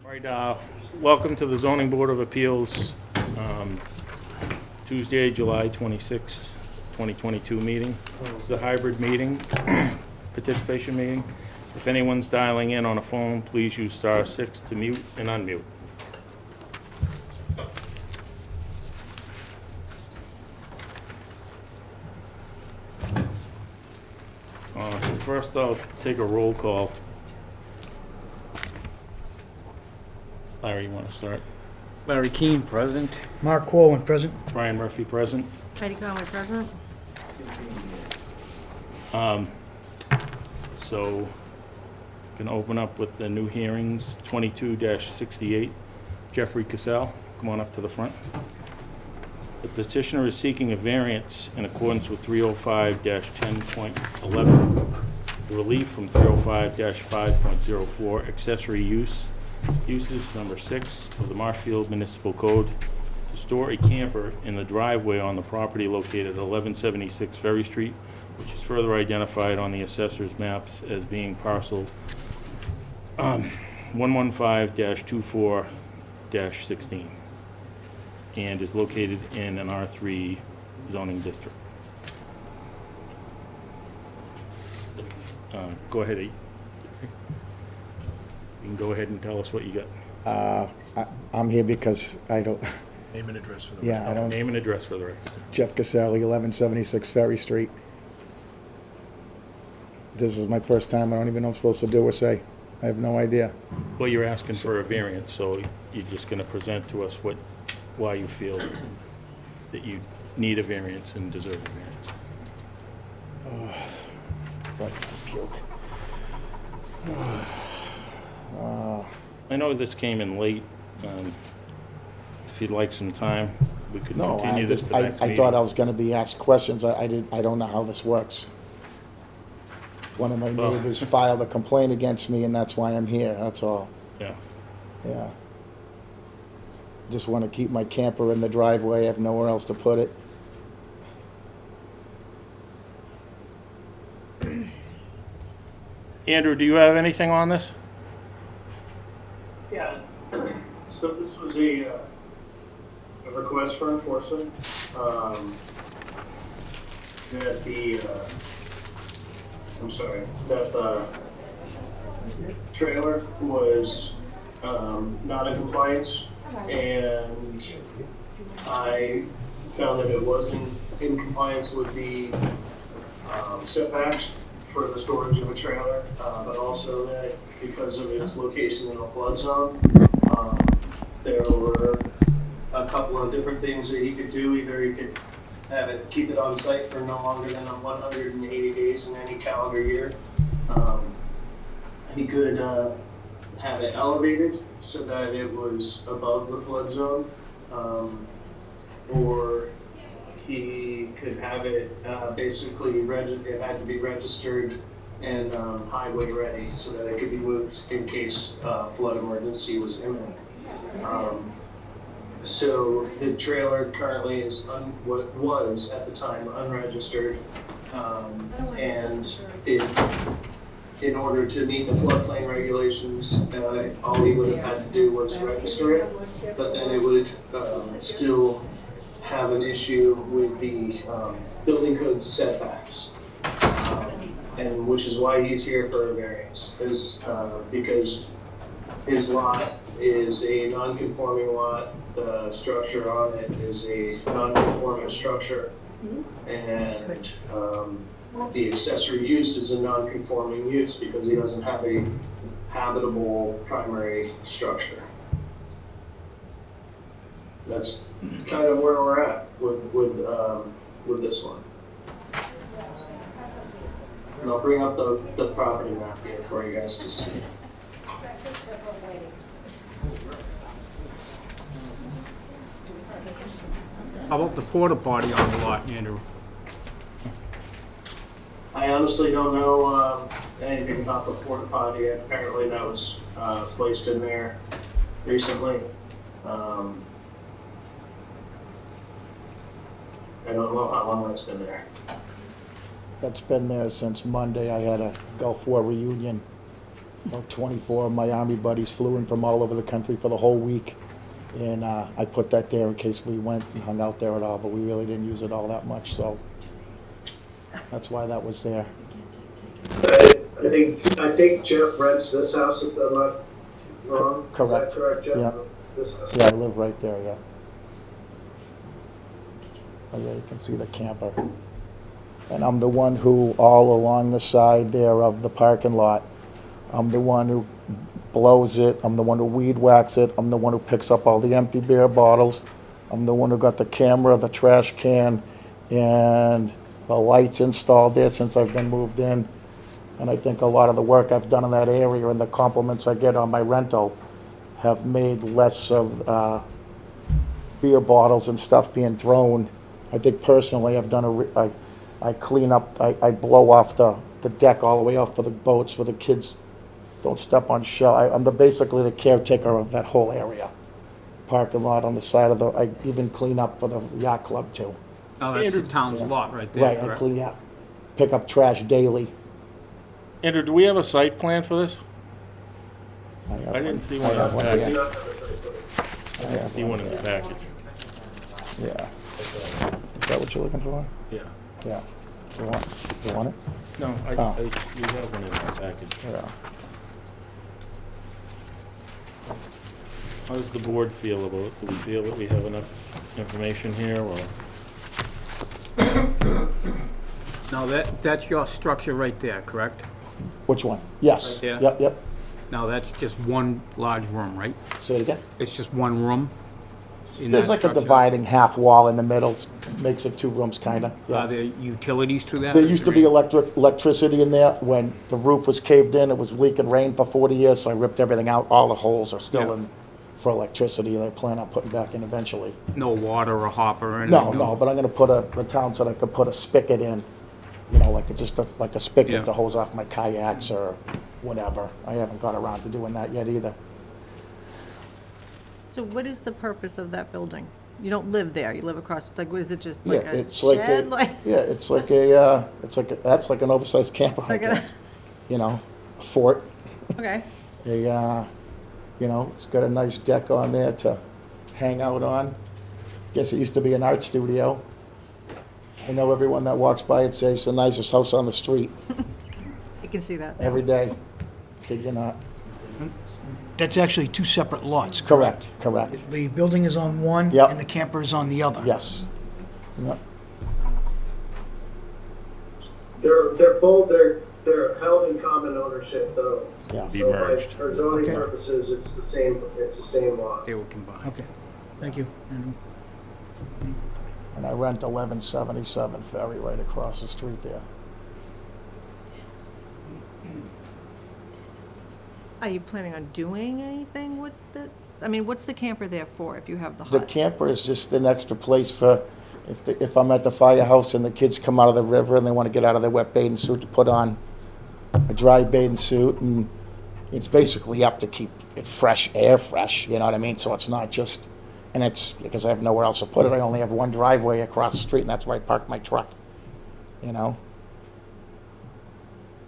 Right, welcome to the Zoning Board of Appeals, Tuesday, July 26, 2022 meeting. It's a hybrid meeting, participation meeting. If anyone's dialing in on a phone, please use *6 to mute and unmute. So first I'll take a roll call. Larry, you want to start? Larry Keane, present. Mark Corwin, present. Brian Murphy, present. Heidi Conway, present. So, going to open up with the new hearings, 22-68. Jeffrey Cassell, come on up to the front. The petitioner is seeking a variance in accordance with 305-10.11, relief from 305-5.04, accessory uses number 6 of the Marshfield Municipal Code to store a camper in the driveway on the property located at 1176 Ferry Street, which is further identified on the assessor's maps as being parcel 115-24-16 and is located in an R3 zoning district. Go ahead, you can go ahead and tell us what you got. I'm here because I don't, Name and address for the yeah, I don't, Name and address for the record. Jeff Caselli, 1176 Ferry Street. This is my first time. I don't even know what I'm supposed to do or say. I have no idea. Well, you're asking for a variance, so you're just going to present to us why you feel that you need a variance and deserve a variance. But puke. I know this came in late. If you'd like some time, we could No, continue this to the next I meeting. thought I was gonna be asked questions. I don't know how this works. One of my Well- neighbors filed a complaint against me and that's why I'm here, that's all. Yeah. Yeah. Just wanna keep my camper in the driveway. I have nowhere else to put it. Andrew, do you have anything on this? Yeah, so this was a request for enforcement, that the trailer was, not in compliance, and I found that it wasn't in compliance with the, setbacks for the storage of a trailer, but also that because of its location in a flood zone, there were a couple of different things that he could do. Either he could keep it on site for no longer than 180 days in any calendar year. He could have it elevated so that it was above the flood zone, or he could have it basically it had to be registered and highway ready so that it could be moved in case flood emergency was imminent. So the trailer currently is what was at the time unregistered, and in order to meet the floodplain regulations, all he would have had to do was register it, but then it would still have an issue with the building code setbacks, and which is why he's here for a variance, is because his lot is a non-conforming lot. The structure on it is a non-conforming structure, and the accessory use is a non-conforming use because he doesn't have a habitable primary structure. That's kind of where we're at with this one. And I'll bring up the property map here for you guys to see. How about the porta potty on the lot, Andrew? I honestly don't know anything about the porta potty. Apparently that was placed in there recently. I don't know how long that's been there. That's been there since Monday. I had a Gulf War reunion About 24 of my Army buddies flew in from all over the country for the whole week. And I put that there in case we went and hung out there at all, but we really didn't use it all that much, so that's why that was there. I think Jeff rents this house, if I'm not wrong. Correct. Is that correct, Jeff? Yeah. This house. Yeah, I live right there, yeah. Oh, yeah, you can see the camper. And I'm the one who, all along the side there of the parking lot, I'm the one who blows it, I'm the one who weed whacks it, I'm the one who picks up all the empty beer bottles, I'm the one who got the camera, the trash can, and the lights installed there since I've been moved in. And I think a lot of the work I've done in that area and the compliments I get on my rental have made less of beer bottles and stuff being thrown. I think personally I've done I clean up, I blow off the deck all the way off for the boats, for the kids don't step on shell. I'm basically the caretaker of that whole area. Parking lot on the side of I even clean up for the yacht club too. Oh, that's the town's lot right there, Right, I correct? clean, yeah. Pick up trash daily. Andrew, do we have a site plan for this? have I didn't one. see I one in have the one, package. yeah. I have See one in the package. Yeah. Is that what you're looking for? Yeah. Yeah. You want it? No, Oh. you have one in the package. Yeah. How does the board feel about it? Do we feel that we have enough information here, or? Now, that's your structure right there, correct? Which one? Yes. Right there? Yep, yep. Now, that's just one large room, right? Say it again. It's just one room? in There's that like a structure? dividing half wall in the middle, makes it two rooms kinda. Are Yeah. there utilities to that? There used to be electricity in there. When the roof was caved in, it was leaking rain for 40 years, so I ripped everything out. All the holes are still Yeah. in for electricity. They plan on putting back in eventually. No water or hopper or anything? No, but I'm gonna put the town said I could put a spigot in, you know, like like a spigot Yeah. to hose off my kayaks or whatever. I haven't got around to doing that yet either. So what is the purpose of that building? You don't live there, you live across, like, what is it, just Yeah, like a it's like shed, like? yeah, it's like that's like an oversized camper, I Like a- guess. You know, a fort. Okay, You know, it's got a nice deck on there to hang out on. Guess it used to be an art studio. I know everyone that walks by it says it's the nicest house on the street you can see that. every day. Kid you not. That's actually two separate lots. Correct, correct. The building is on one, Yep. and the camper is on the other. Yes. Yep. They're held in common ownership though. Yeah. Be So merged. For zoning Okay. purposes, it's the same lot. They were combined. Okay, thank you. Andrew. And I rent 1177 Ferry right across the street there. Are you planning on doing anything with the, I mean, what's the camper there for if you have the The hut? camper is just an extra place for, if I'm at the firehouse and the kids come out of the river and they want to get out of their wet bathing suit, to put on a dry bathing suit, and it's basically up to keep it fresh, air fresh, you know what I mean? So it's not just, and it's, because I have nowhere else to put it, I only have one driveway across the street, and that's where I park my truck, you know?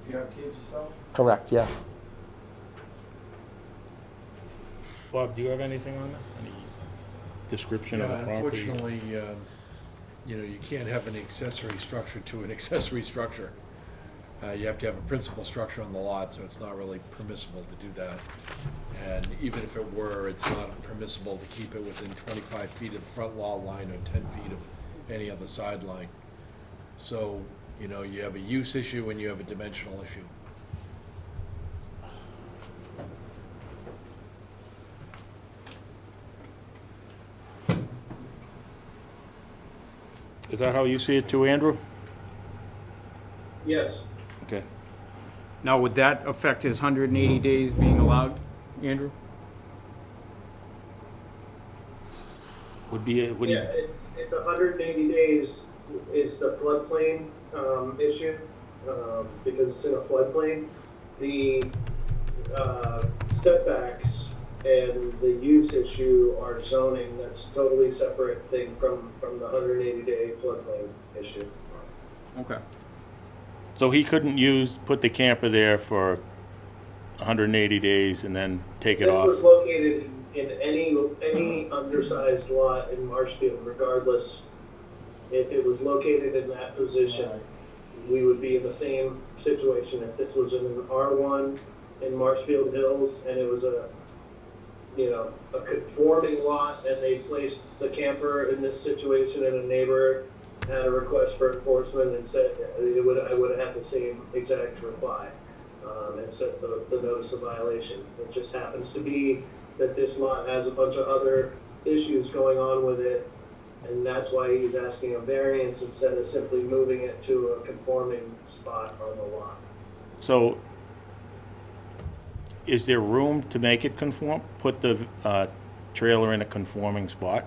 You have kids yourself? Correct, yeah. Bob, do you have anything on this? Any description of the Yeah, property? unfortunately, you know, you can't have an accessory structure to an accessory structure. You have to have a principal structure on the lot, so it's not really permissible to do that. And even if it were, it's not permissible to keep it within 25 feet of the front lot line or 10 feet of any other sideline. So, you know, you have a use issue and you have a dimensional issue. Is that how you see it too, Andrew? Yes. Okay. Now, would that affect his 180 days being allowed, Andrew? Would be, would he, Yeah, it's 180 days is the floodplain issue, because it's in a floodplain. The setbacks and the use issue are zoning. That's a totally separate thing from the 180-day floodplain issue. Okay. so he couldn't put the camper there for 180 days and then take it This off. was located in any undersized lot in Marshfield, regardless. If it was located in that position, we would be in the same situation. If this was in an R1 in Marshfield Hills and it was a conforming lot and they placed the camper in this situation and a neighbor had a request for enforcement and said, I would have had the same exact reply, and sent the notice of violation. It just happens to be that this lot has a bunch of other issues going on with it, and that's why he's asking a variance instead of simply moving it to a conforming spot on the lot. So is there room to make it conform? Put the trailer in a conforming spot?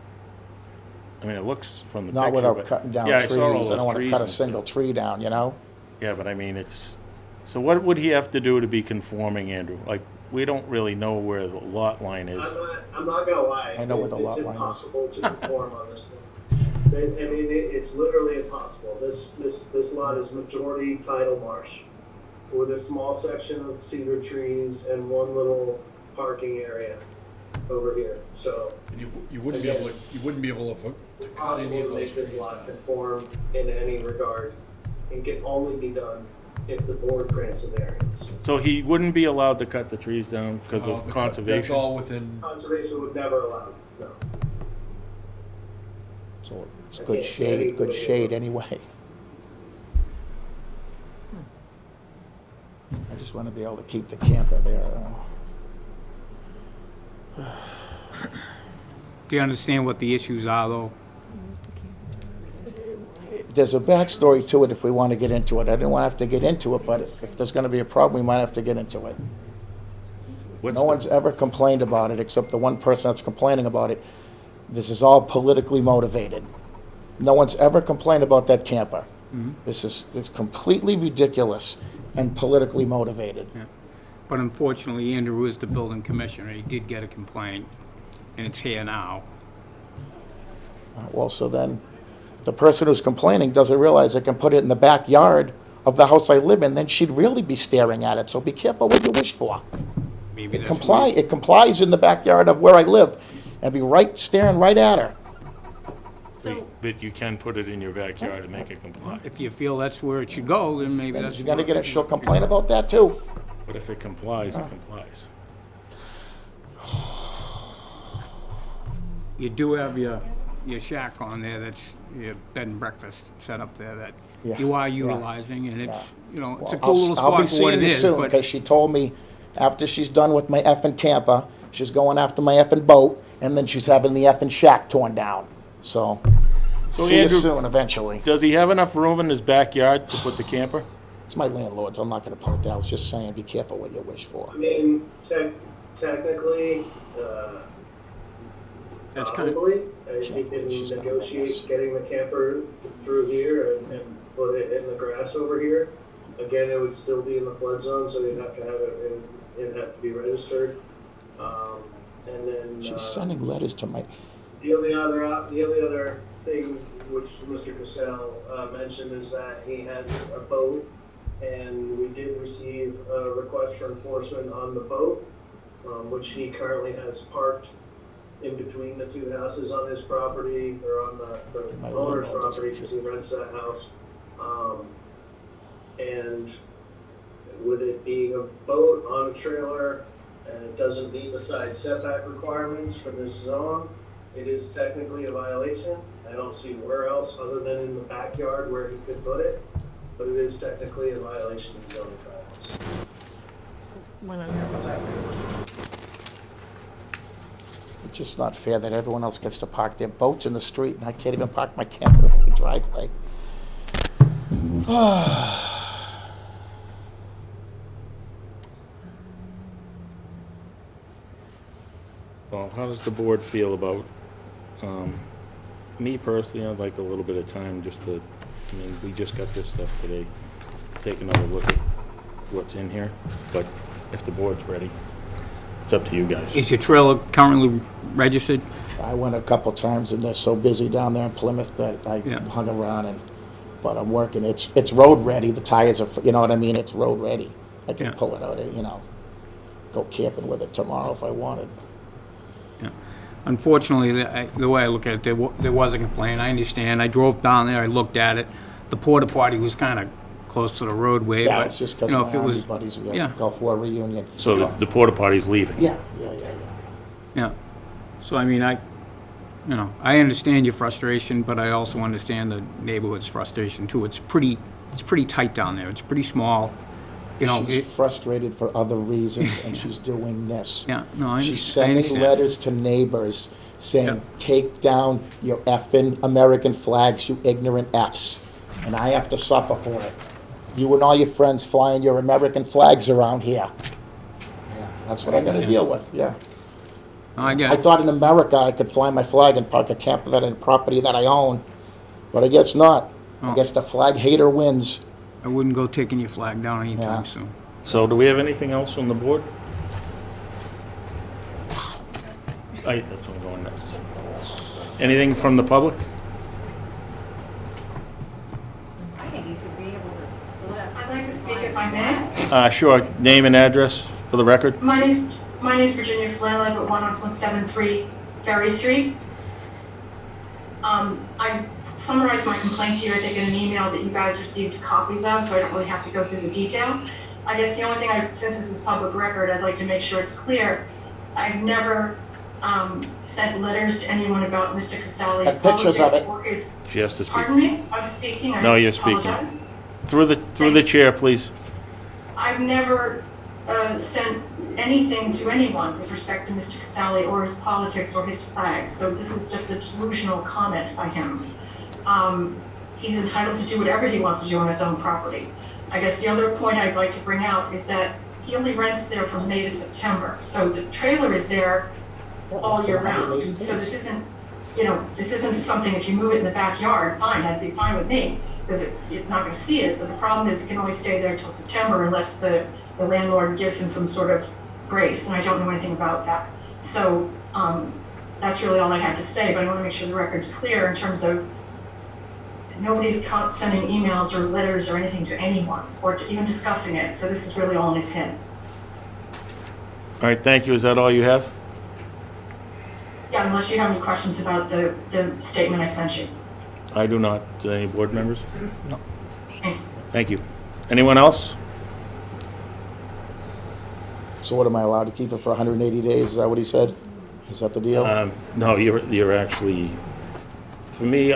I mean, it looks from the picture. Not without but- cutting down Yeah, I trees. saw all I those don't want to trees cut a and single stuff. tree down, you know? Yeah, but I mean, it's, so what would he have to do to be conforming, Andrew? Like, we don't really know where the lot line is. I'm not gonna lie. I know where the lot It's line is. impossible to conform on this one. It's literally impossible. This lot is majority tidal marsh with a small section of cedar trees and one little parking area over here. So And you wouldn't be able to, it's cut any impossible of to those make this trees lot down. conform in any regard and can only be done if the board grants a variance. So he wouldn't be allowed to cut the trees down because of That's conservation? all within, Conservation would never allow it, no. So it's I good can't see any good good- shade anyway. I just want to be able to keep the camper there. Do you understand what the issues are, though? There's a backstory to it if we want to get into it. I didn't want to have to get into it, but if there's going to be a problem, we might have to get into it. What's No the- one's ever complained about it, except the one person that's complaining about it. This is all politically motivated. No one's ever complained about that camper. It's completely ridiculous and politically motivated. But unfortunately, Andrew is the building commissioner. He did get a complaint, and it's here now. Well, so then, the person who's complaining doesn't realize they can put it in the backyard of the house I live in, then she'd really be staring at it, so be careful what you wish for. Maybe that's It complies in the backyard of where I live, and be staring right at her. So, But you can put it in your backyard and make it comply. If you feel that's where it should go, then maybe And that's. you're gonna get it, she'll complain about that too. But if it complies, it complies. You do have your shack on there, that's your bed and breakfast set up there that Yeah, you are yeah, utilizing, and it's, yeah. it's a Well, cool little I'll be spot for what seeing it you is, soon, but because she told me after she's done with my effing camper, she's going after my effing boat, and then she's having the effing shack torn down. So, So see you Andrew- soon eventually. Does he have enough room in his backyard to put the camper? It's my landlord's, I'm not gonna put it there, I was just saying, be careful what you wish for. I mean, technically, that's kind of, probably, he Can't believe she's can gonna win negotiate this. getting the camper through here and put it in the grass over here. Again, it would still be in the flood zone, so you'd have to have it, it'd have to be registered. And then, She's sending letters to my, the only other thing which Mr. Cassell mentioned is that he has a boat, and we did receive a request for enforcement on the boat, which he currently has parked in between the two houses on his property, or on My the owner's landlord doesn't property, because he rents that house. And with it being a boat on a trailer, and it doesn't meet the side setback requirements for this zone, it is technically a violation. I don't see where else other than in the backyard where he could put it, but it is technically a violation of zoning bylaws. when I hear about that. it's just not fair that everyone else gets to park their boats in the street, and I can't even park my camper in my driveway. Well, how does the board feel about, me personally, I'd like a little bit of time just to, I mean, we just got this stuff today. Take another look at what's in here, but if the board's ready, it's up to you guys. is your trailer currently registered? I went a couple times, and they're so busy down there in Plymouth that I Yeah. hung around, but I'm working, it's road ready, the tires are, you know what I mean, it's road ready. I can Yeah. pull it out, you know. go camping with it tomorrow if I wanted. Yeah. Unfortunately, the way I look at it, there was a complaint. I understand. I drove down there, I looked at it. The porta potty was kind of close to the roadway, Yeah, but, it's just you because know, my if it army was, buddies, we yeah. got Gulf War reunion. So the porta potty's leaving? Yeah. yeah. So, I mean, I understand your frustration, but I also understand the neighborhood's frustration too. It's pretty tight down there. It's pretty small. You know, She's frustrated for other reasons, and she's doing this. yeah, no, I She's understand. sending I understand. letters to neighbors saying, Yeah. take down your effing American flags, you ignorant Fs. And I have to suffer for it. You and all your friends flying your American flags around here. Yeah, that's what I gotta deal with, yeah. No, I get I it. thought in America I could fly my flag and park a camper that in property that I own, but I guess not. I Oh. guess the flag hater wins. I wouldn't go taking your flag down anytime Yeah. soon. So do we have anything else on the board? That's what I'm going next. Anything from the public? I think you could be able to. I'd like to speak if I may. Sure. Name and address for the record. My name's Virginia Flynn. I live at 11173 Ferry Street. I summarized my complaint to you, I think, in an email that you guys received copies of, so I don't really have to go through the detail. I guess the only thing, since this is public record, I'd like to make sure it's clear. I've never sent letters to anyone about Mr. Casale's Got pictures of politics it. or his. She has to speak. Pardon me? I'm speaking. No, you're speaking. Apologize. Through the chair, please. I've never sent anything to anyone with respect to Mr. Casale or his politics or his flags, so this is just a delusional comment by him. He's entitled to do whatever he wants to do on his own property. I guess the other point I'd like to bring out is that he only rents there from May to September, so the trailer is there all year round. So this isn't, this isn't something, if you move it in the backyard, fine, that'd be fine with me, because you're not gonna see it, but the problem is it can only stay there till September unless the landlord gives him some sort of grace, and I don't know anything about that. So, that's really all I had to say, but I wanna make sure the record's clear in terms of nobody's caught sending emails or letters or anything to anyone, or to even discussing it, so this is really all in his head. All right, thank you. Is that all you have? Yeah, unless you have any questions about the statement I sent you. I do not. Any board members? No. Thank you. Thank you. Anyone else? So what, am I allowed to keep it for 180 days? Is that what he said? Is that the deal? No, you're actually, for me,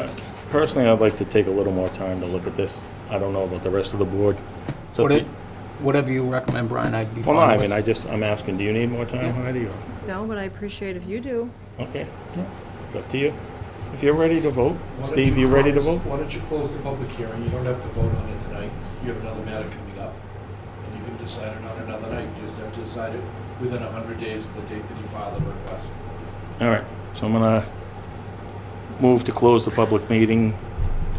personally, I'd like to take a little more time to look at this. I don't know about the rest of the board. It's up to- Whatever you recommend, Brian, I'd be Well, fine no, I with. mean, I'm asking, do you need more time, Heidi? or- No, but I appreciate if you do. Okay. It's up to you. If you're ready to vote. Why don't Steve, you ready to close- vote? Why don't you close the public hearing? You don't have to vote on it tonight. You have another matter coming up. And you can decide it on another night. You just have to decide it within 100 days of the date that you file the request. All right, so I'm gonna move to close the public meeting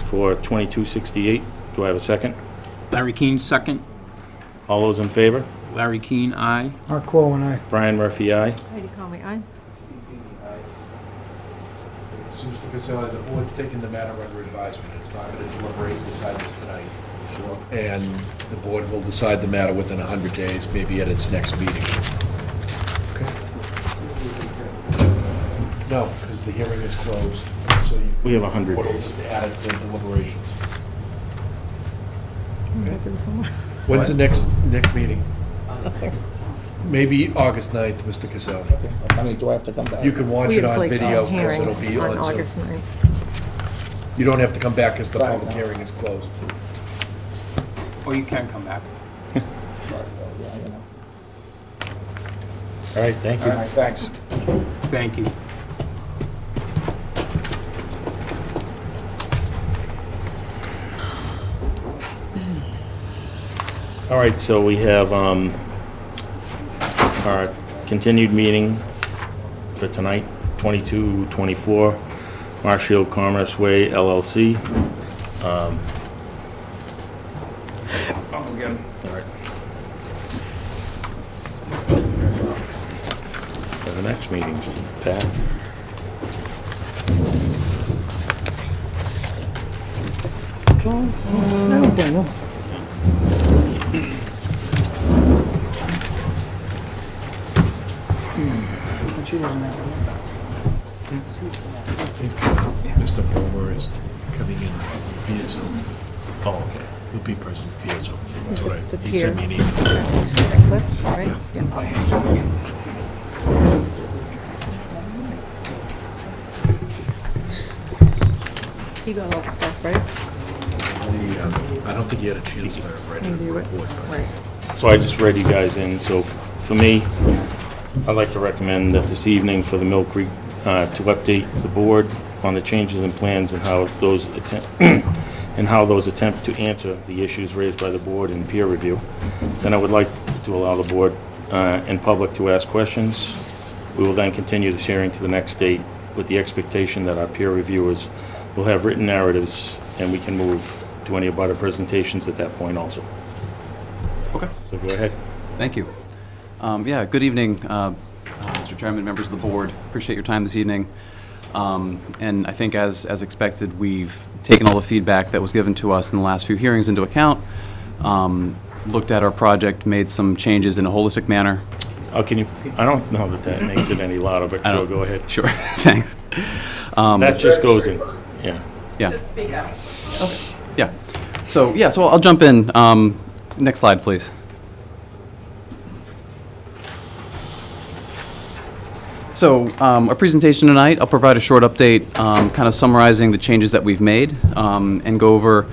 for 2268. Do I have a second? Larry Keane, second. All those in favor? Larry Keane, aye. Mark Quo and I. Brian Murphy, aye. Heidi Conway, aye. So, Mr. Casale, the board's taking the matter under advisement. It's not going to deliberate and decide this tonight. And the board will decide the matter within 100 days, maybe at its next meeting. No, because the hearing is closed, so you. We have 100 Board will days. just add it to deliberations. Back to the summer. When's the next meeting? Maybe August 9th, Mr. Casale. I mean, do I have to come back? You can watch We it have on like video because hearings it'll be on on August Zoom. 9th. You don't have to come back because the Right, public no. hearing is closed. Or you can come back. Yeah, you know. All right, thank All you. right, thanks. Thank you. All right, so we have our continued meeting for tonight, 2224 Marshfield Commerce Way LLC. All right. And the next meeting's Pat. I don't blame him. Mr. Bulmer is coming in via Zoom. Oh, okay. He'll be present via Zoom. That's what he sent me an email. Cliff, right? He got all the stuff, right? I don't think he had a chance to write a report. but- Right. So I just read you guys in, so for me, I'd like to recommend that this evening for the Mill Creek, to update the board on the changes in plans and how those attempt to answer the issues raised by the board in peer review. Then I would like to allow the board and public to ask questions. We will then continue this hearing to the next date with the expectation that our peer reviewers will have written narratives and we can move to any abutter presentations at that point also. Okay. So go ahead. Thank you. Yeah, good evening, Mr. Chairman, members of the board. Appreciate your time this evening. And I think as expected, we've taken all the feedback that was given to us in the last few hearings into account, looked at our project, made some changes in a holistic manner. Oh, I don't know that makes it any louder, but sure, go ahead. Sure, thanks. That just goes in, yeah. Yeah. Just speak up. Okay. Yeah. So I'll jump in. Next slide, please. So our presentation tonight, I'll provide a short update, kind of summarizing the changes that we've made, and go over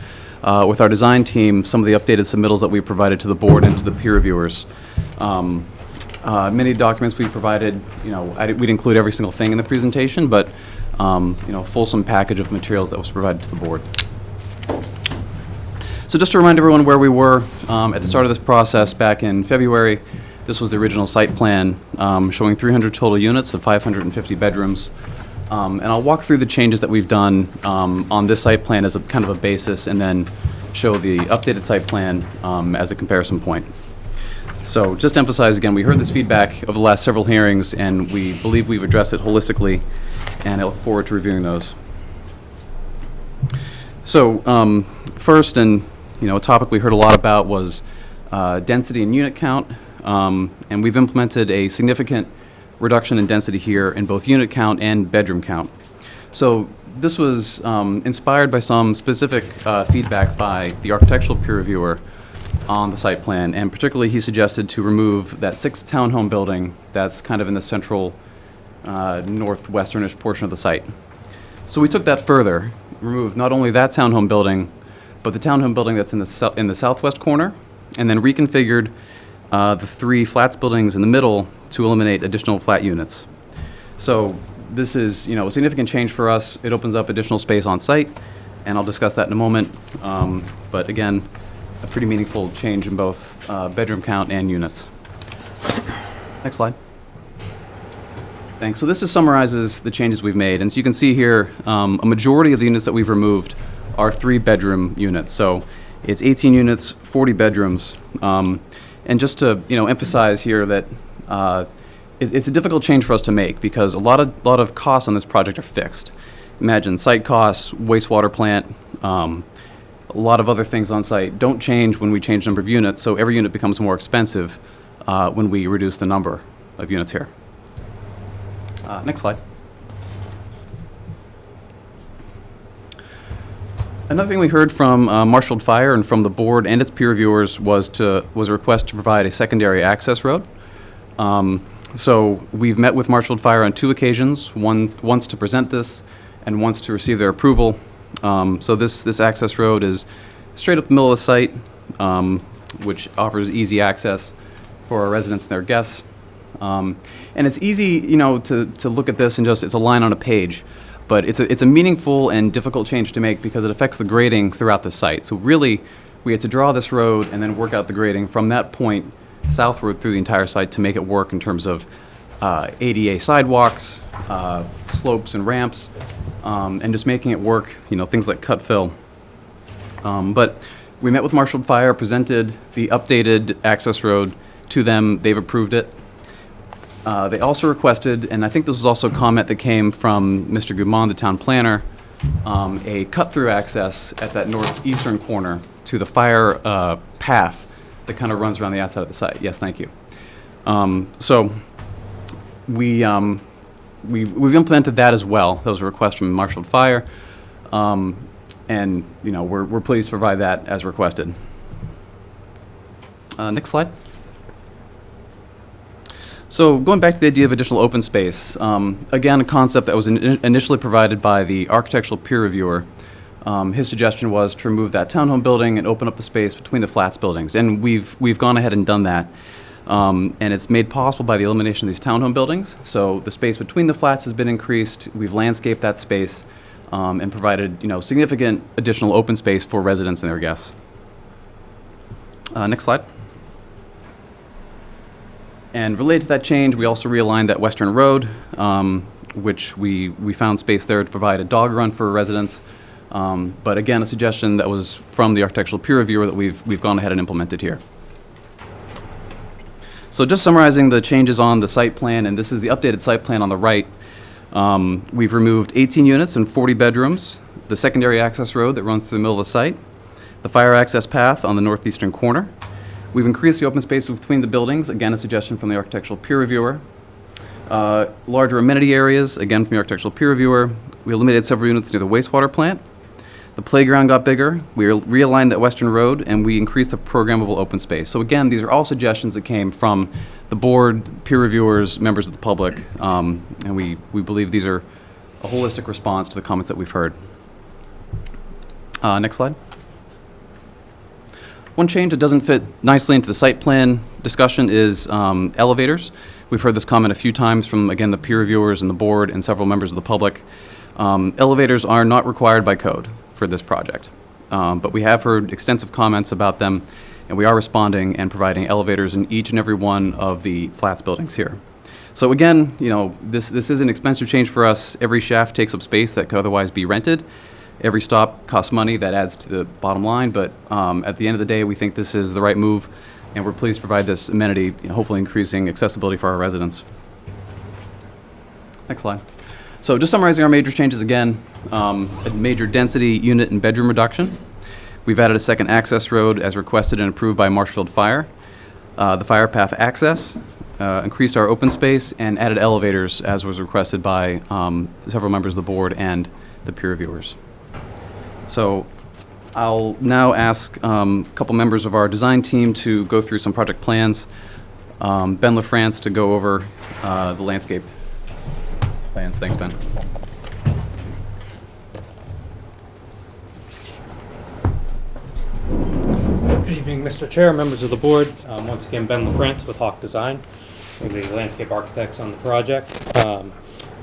with our design team some of the updated submittals that we provided to the board and to the peer reviewers. Many documents we provided, we'd include every single thing in the presentation, but a fulsome package of materials that was provided to the board. So just to remind everyone where we were at the start of this process back in February, this was the original site plan showing 300 total units of 550 bedrooms. And I'll walk through the changes that we've done on this site plan as a kind of a basis and then show the updated site plan as a comparison point. So just to emphasize again, we heard this feedback over the last several hearings and we believe we've addressed it holistically, and I look forward to reviewing those. So first, and a topic we heard a lot about was density and unit count, and we've implemented a significant reduction in density here in both unit count and bedroom count. So this was inspired by some specific feedback by the architectural peer reviewer on the site plan, and particularly he suggested to remove that 6 townhome building that's kind of in the central northwesternish portion of the site. So we took that further, removed not only that townhome building, but the townhome building that's in the southwest corner, and then reconfigured the 3 flats buildings in the middle to eliminate additional flat units. So this is, a significant change for us. It opens up additional space on site, and I'll discuss that in a moment. But again, a pretty meaningful change in both bedroom count and units. Next slide. Thanks. So this just summarizes the changes we've made. And so you can see here, a majority of the units that we've removed are 3-bedroom units. So it's 18 units, 40 bedrooms. And just to emphasize here that it's a difficult change for us to make because a lot of costs on this project are fixed. Imagine site costs, wastewater plant, a lot of other things on site don't change when we change number of units, so every unit becomes more expensive when we reduce the number of units here. Next slide. Another thing we heard from Marshfield Fire and from the board and its peer reviewers was a request to provide a secondary access road. So we've met with Marshfield Fire on 2 occasions, once to present this and once to receive their approval. So this access road is straight up the middle of the site, which offers easy access for our residents and their guests. And it's easy, to look at this and just, it's a line on a page. But it's a meaningful and difficult change to make because it affects the grading throughout the site. So really, we had to draw this road and then work out the grading from that point southward through the entire site to make it work in terms of ADA sidewalks, slopes and ramps, and just making it work, things like cut fill. But we met with Marshfield Fire, presented the updated access road to them. They've approved it. They also requested, and I think this was also a comment that came from Mr. Gumon, the town planner, a cut-through access at that northeastern corner to the fire path that kind of runs around the outside of the site. Yes, thank you. So we we've implemented that as well. That was a request from Marshfield Fire. And, you know, we're pleased to provide that as requested. Next slide. So going back to the idea of additional open space, again, a concept that was initially provided by the architectural peer reviewer. His suggestion was to remove that townhome building and open up the space between the flats buildings. And we've gone ahead and done that. And it's made possible by the elimination of these townhome buildings. So the space between the flats has been increased. We've landscaped that space and provided, you know, significant additional open space for residents and their guests. Next slide. And related to that change, we also realigned that Western Road, which we found space there to provide a dog run for residents. But again, a suggestion that was from the architectural peer reviewer that we've gone ahead and implemented here. So just summarizing the changes on the site plan, and this is the updated site plan on the right. We've removed 18 units and 40 bedrooms, the secondary access road that runs through the middle of the site, the fire access path on the northeastern corner. We've increased the open space between the buildings, again, a suggestion from the architectural peer reviewer. Larger amenity areas, again, from the architectural peer reviewer. We eliminated several units near the wastewater plant. The playground got bigger. We realigned that Western Road, and we increased the programmable open space. So again, these are all suggestions that came from the board, peer reviewers, members of the public, and we believe these are a holistic response to the comments that we've heard. Next slide. One change that doesn't fit nicely into the site plan discussion is elevators. We've heard this comment a few times from, again, the peer reviewers and the board and several members of the public. Elevators are not required by code for this project, but we have heard extensive comments about them, and we are responding and providing elevators in each and every one of the flats buildings here. So again, you know, this is an expensive change for us. Every shaft takes up space that could otherwise be rented. Every stop costs money. That adds to the bottom line, but at the end of the day, we think this is the right move, and we're pleased to provide this amenity, hopefully increasing accessibility for our residents. Next slide. So just summarizing our major changes again, a major density, unit, and bedroom reduction. We've added a second access road as requested and approved by Marshfield Fire. The fire path access, increased our open space, and added elevators as was requested by several members of the board and the peer reviewers. So I'll now ask a couple members of our design team to go through some project plans. Ben LaFrance to go over the landscape plans. Thanks, Ben. Good evening, Mr. Chair, members of the board. Once again, Ben LaFrance with Hawk Design, we're the landscape architects on the project.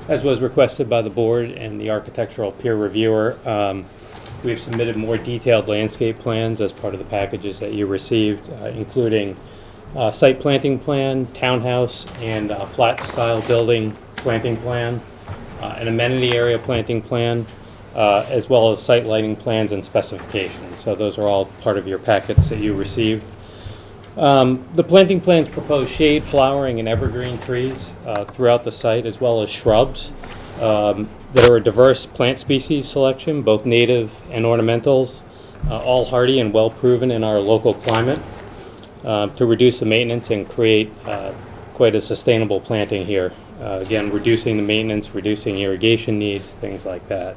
As was requested by the board and the architectural peer reviewer, we've submitted more detailed landscape plans as part of the packages that you received, including site planting plan, townhouse, and flat style building planting plan, an amenity area planting plan, as well as site lighting plans and specifications. So those are all part of your packets that you received. The planting plans propose shade, flowering, and evergreen trees throughout the site, as well as shrubs. There are a diverse plant species selection, both native and ornamentals, all hardy and well proven in our local climate, to reduce the maintenance and create quite a sustainable planting here. Again, reducing the maintenance, reducing irrigation needs, things like that.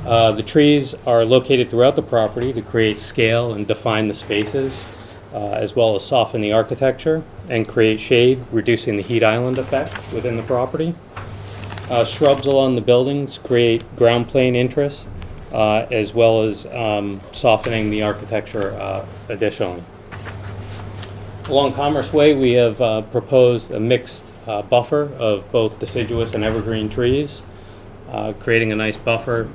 The trees are located throughout the property to create scale and define the spaces, as well as soften the architecture and create shade, reducing the heat island effect within the property. Shrubs along the buildings create ground plane interest, as well as softening the architecture additionally. Along Commerce Way, we have proposed a mixed buffer of both deciduous and evergreen trees, creating a nice buffer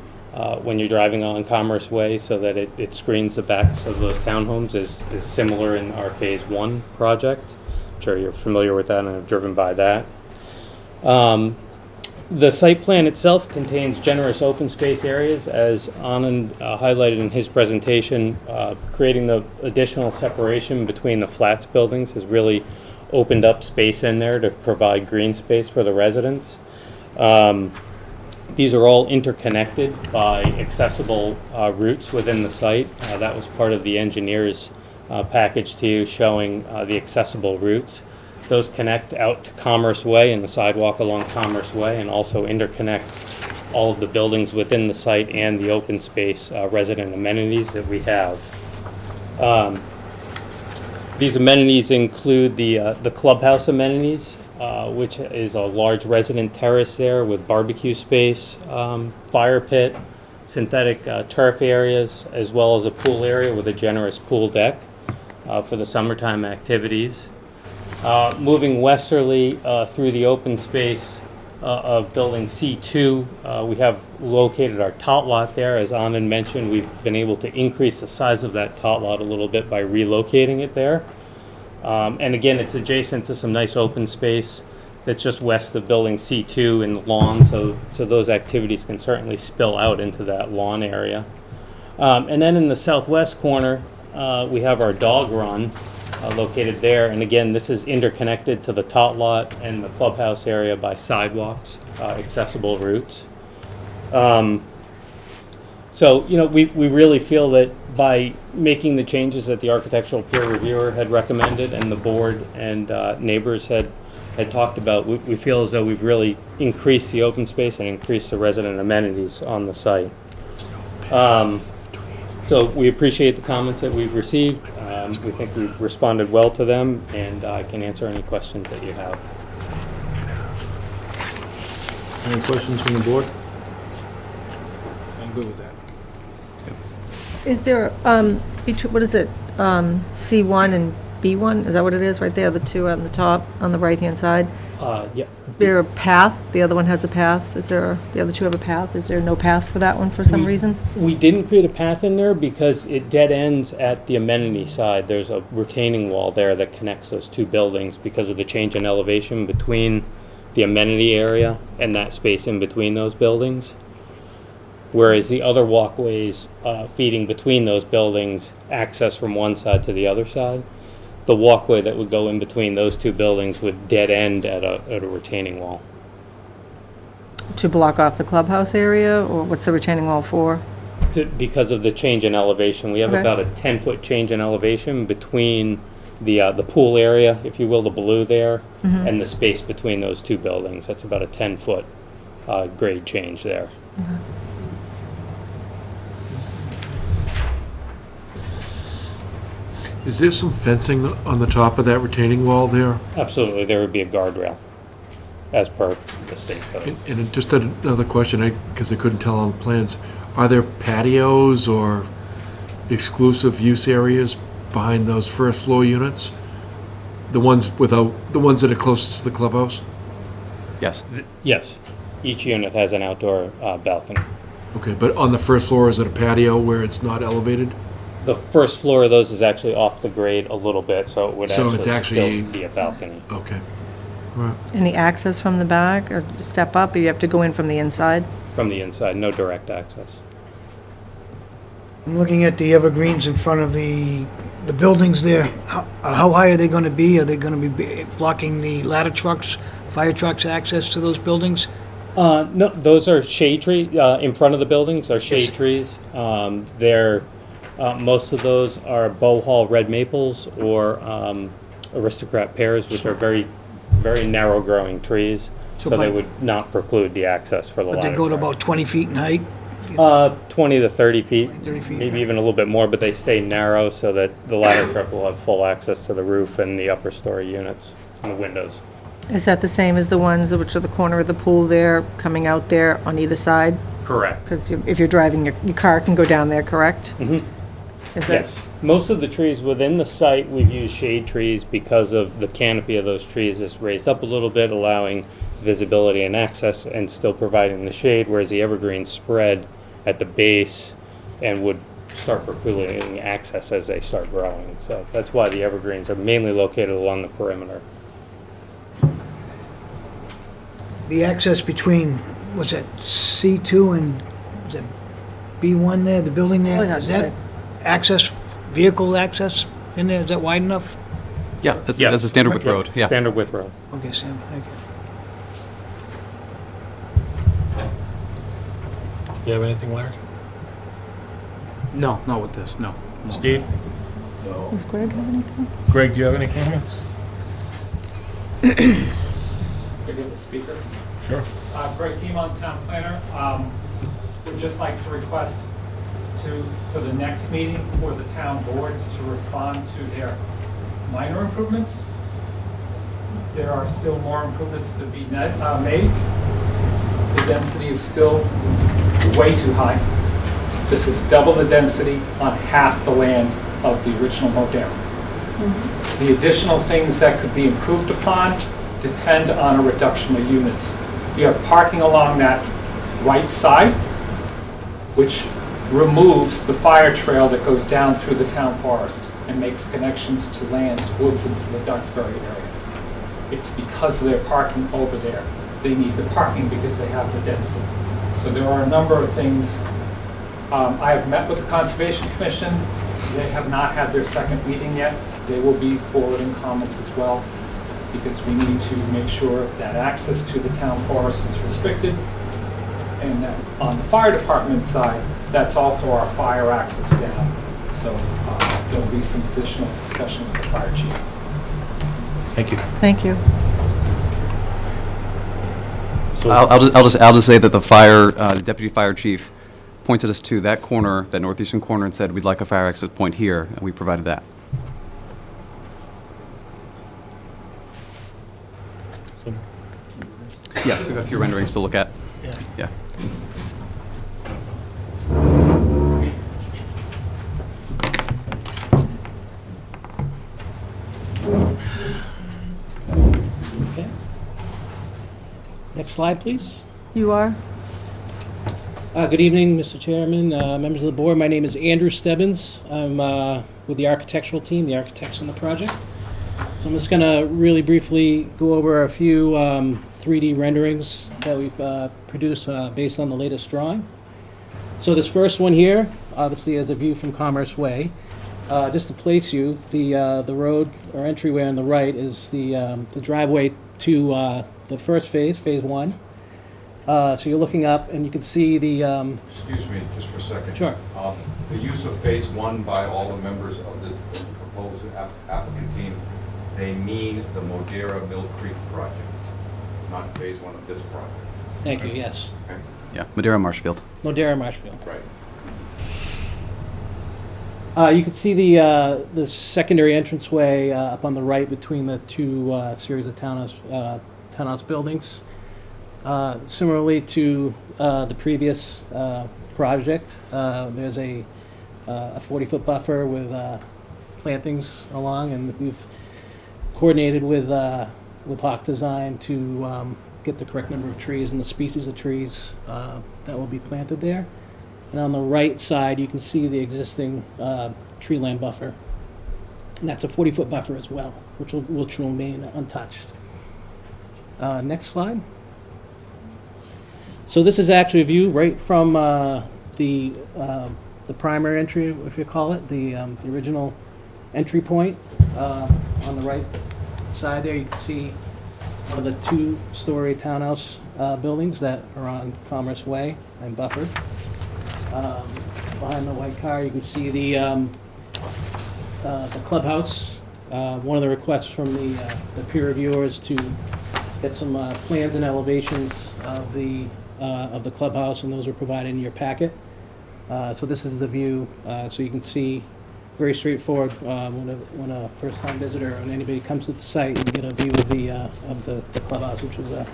when you're driving on Commerce Way so that it screens the backs of those townhomes is similar in our Phase 1 project. I'm sure you're familiar with that and have driven by that. The site plan itself contains generous open space areas, as Anand highlighted in his presentation. Creating the additional separation between the flats buildings has really opened up space in there to provide green space for the residents. These are all interconnected by accessible routes within the site. That was part of the engineer's package to you, showing the accessible routes. Those connect out to Commerce Way and the sidewalk along Commerce Way, and also interconnect all of the buildings within the site and the open space resident amenities that we have. These amenities include the clubhouse amenities, which is a large resident terrace there with barbecue space, fire pit, synthetic turf areas, as well as a pool area with a generous pool deck for the summertime activities. Moving westerly through the open space of building C2, we have located our tot lot there. As Anand mentioned, we've been able to increase the size of that tot lot a little bit by relocating it there. And again, it's adjacent to some nice open space that's just west of building C2 in the lawn, so those activities can certainly spill out into that lawn area. And then in the southwest corner, we have our dog run located there. And again, this is interconnected to the tot lot and the clubhouse area by sidewalks, accessible routes. So, you know, we really feel that by making the changes that the architectural peer reviewer had recommended and the board and neighbors had talked about, we feel as though we've really increased the open space and increased the resident amenities on the site. So we appreciate the comments that we've received. We think we've responded well to them, and I can answer any questions that you have. Any questions from the board? I'm good with that. Is there, what is it, C1 and B1? Is that what it is, right there, the two on the top, on the right-hand side? Yeah. There a path? The other one has a path? Is there, the other two have a path? Is there no path for that one for some reason? We didn't create a path in there because it dead ends at the amenity side. There's a retaining wall there that connects those two buildings because of the change in elevation between the amenity area and that space in between those buildings. Whereas the other walkways feeding between those buildings access from one side to the other side. The walkway that would go in between those two buildings would dead end at a retaining wall. To block off the clubhouse area, or what's the retaining wall for? Because of the change in elevation. We have Okay. about a 10-foot change in elevation between the pool area, if you will, the blue there, and the space between those two buildings. That's about a 10-foot grade change there. Is there some fencing on the top of that retaining wall there? Absolutely, there would be a guardrail, as per the state code. And just another question, because I couldn't tell on the plans, are there patios or exclusive use areas behind those first floor units? The ones that are closest to the clubhouse? Yes. Yes, each unit has an outdoor balcony. Okay, but on the first floor, is it a patio where it's not elevated? The first floor of those is actually off the grade a little bit, so it would So it's actually still be a balcony. Okay. All right. Any access from the back, or step up, or you have to go in from the inside? From the inside, no direct access. I'm looking at the evergreens in front of the buildings there. How high are they going to be? Are they going to be blocking the ladder trucks, fire trucks access to those buildings? No, those are shade trees, in front of the buildings are shade trees. Most of those are bow hall red maples or aristocrat pears, which are very, very narrow growing trees. So they would not preclude the access for the ladder But they go to truck. about 20 feet in height? 20 to 30 feet, 30 feet, maybe yeah. even a little bit more, but they stay narrow so that the ladder truck will have full access to the roof and the upper story units and the windows. Is that the same as the ones which are the corner of the pool there, coming out there on either side? Correct. Because if you're driving, your car can go down there, correct? Mhm. Is that- Yes. Most of the trees within the site, we've used shade trees because of the canopy of those trees is raised up a little bit, allowing visibility and access and still providing the shade, whereas the evergreens spread at the base and would start precluding access as they start growing. So that's why the evergreens are mainly located along the perimeter. The access between, what's that, C2 and, was that B1 there, the building there? Oh, yeah, Is that access, vehicle access in there, is that wide enough? Yeah, that's Yes. a standard width road, yeah. Standard width road. Okay, Sam, thank you. You have anything, Larry? No, not with this, no. Steve? Does Greg have anything? Greg, do you have any comments? Forget the speaker. Sure. Greg Keemon, Town Planner. Would just like to request for the next meeting, for the town boards to respond to their minor improvements. There are still more improvements to be made. The density is still way too high. This is double the density on half the land of the original Modera. The additional things that could be improved upon depend on a reduction of units. You have parking along that right side, which removes the fire trail that goes down through the town forest and makes connections to lands, woods, and to the Duxbury area. It's because of their parking over there. They need the parking because they have the density. So there are a number of things. I have met with the Conservation Commission. They have not had their second meeting yet. They will be forwarding comments as well, because we need to make sure that access to the town forest is restricted. And that on the fire department side, that's also our fire access down. So there'll be some additional discussion with the fire chief. Thank you. Thank you. So, I'll just say that the deputy fire chief pointed us to that corner, that northeastern corner, and said, we'd like a fire exit point here, and we provided that. so- Yeah, we've got a few renderings to look at. Yeah. Okay. Next slide, please. You are? Good evening, Mr. Chairman, members of the board. My name is Andrew Stebbins. I'm with the architectural team, the architects on the project. So I'm just going to really briefly go over a few 3D renderings that we've produced based on the latest drawing. So this first one here, obviously, is a view from Commerce Way. Just to place you, the road or entryway on the right is the driveway to the first phase, phase 1. So you're looking up and you can see the... Excuse me, just for a second. Sure. The use of phase 1 by all the members of the proposed applicant team, they mean the Modera Mill Creek project, not phase 1 of this project. Thank you, yes. Okay? Yeah, Madeira Marshfield. Modera Marshfield. Right. You can see the secondary entranceway up on the right between the two series of townhouse buildings. Similarly to the previous project, there's a 40-foot buffer with plantings along, and we've coordinated with Hawk Design to get the correct number of trees and the species of trees that will be planted there. And on the right side, you can see the existing tree line buffer. And that's a 40-foot buffer as well, which will remain untouched. Next slide. So this is actually a view right from the primary entry, if you call it, the original entry point. On the right side there, you can see one of the 2-story townhouse buildings that are on Commerce Way and buffered. Behind the white car, you can see the clubhouse. One of the requests from the peer reviewer is to get some plans and elevations of the clubhouse, and those are provided in your packet. So this is the view, so you can see very straightforward when a first-time visitor and anybody comes to the site, you get a view of the clubhouse, which is a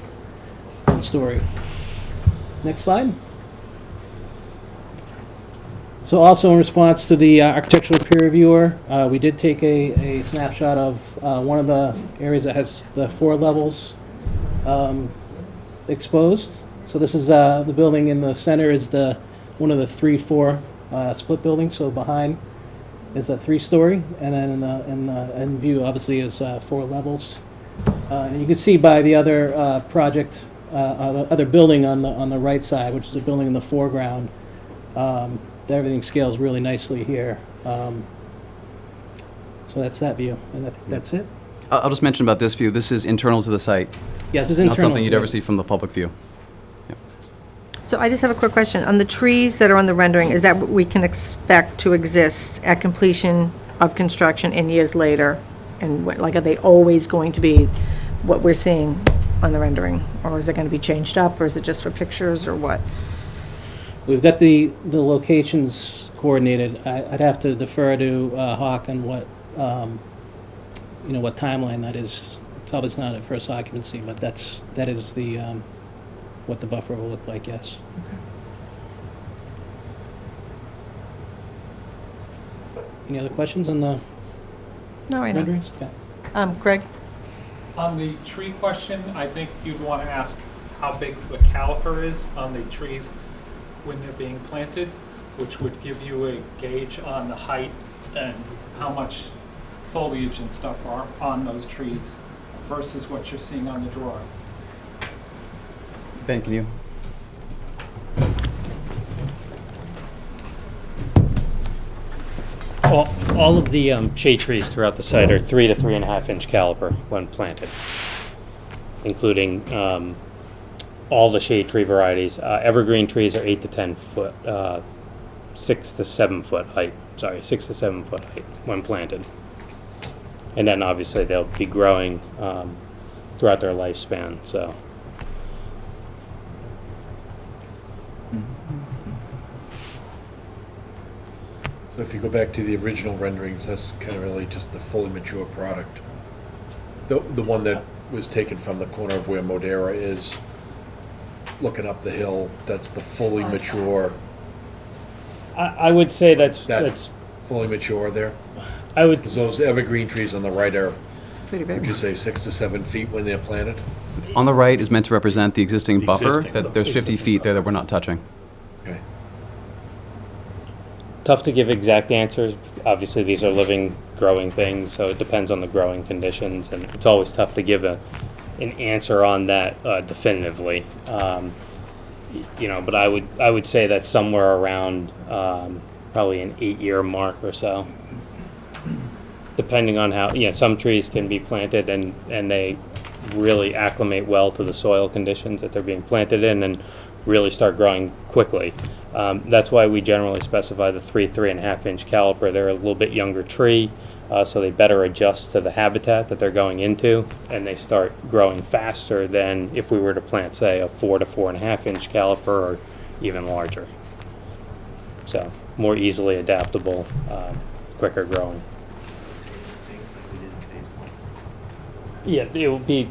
1-story. Next slide. So also in response to the architectural peer reviewer, we did take a snapshot of one of the areas that has the 4 levels exposed. So this is the building in the center is one of the 3-4 split buildings. So behind is a 3-story, and then in view obviously is 4 levels. And you can see by the other other building on the right side, which is a building in the foreground. Everything scales really nicely here. So that's that view, and I think that's it. I'll just mention about this view. This is internal to the site. Yes, it's Not internal. something you'd ever see from the public view. So I just have a quick question. On the trees that are on the rendering, is that what we can expect to exist at completion of construction and years later? And are they always going to be what we're seeing on the rendering? Or is it going to be changed up, or is it just for pictures, or what? We've got the locations coordinated. I'd have to defer to Hawk on what, what timeline that is. It's obviously not at first occupancy, but that is the, what the buffer will look like, yes. Any other questions on the No, I know. renderings? Okay. Greg? On the tree question, I think you'd want to ask how big the caliper is on the trees when they're being planted, which would give you a gauge on the height and how much foliage and stuff are on those trees versus what you're seeing on the drawing. Ben, can you? All of the shade trees throughout the site are 3 to 3.5 inch caliper when planted, including all the shade tree varieties. Evergreen trees are 8 to 10 foot, 6 to 7 foot height. Sorry, 6 to 7 foot height when planted. And then obviously they'll be growing throughout their lifespan. So. So if you go back to the original renderings, that's kind of really just the fully mature product. The one that was taken from the corner of where Modera is, looking up the hill, that's the fully mature. I would say that's Fully mature there. I would. Because those evergreen trees on the right are, Pretty big. would you say 6 to 7 feet when they're planted? On the right is meant to represent the existing The buffer, existing. that there's 50 feet there that we're not touching. Okay. Tough to give exact answers. Obviously, these are living, growing things, so it depends on the growing conditions, and it's always tough to give an answer on that definitively. But I would say that's somewhere around probably an 8-year mark or so, depending on how. Some trees can be planted and they really acclimate well to the soil conditions that they're being planted in and really start growing quickly. That's why we generally specify the 3.5 inch caliper. They're a little bit younger tree, so they better adjust to the habitat that they're going into, and they start growing faster than if we were to plant, say, a 4 to 4.5 inch caliper or even larger. So more easily adaptable, quicker growing. Yeah, it will be.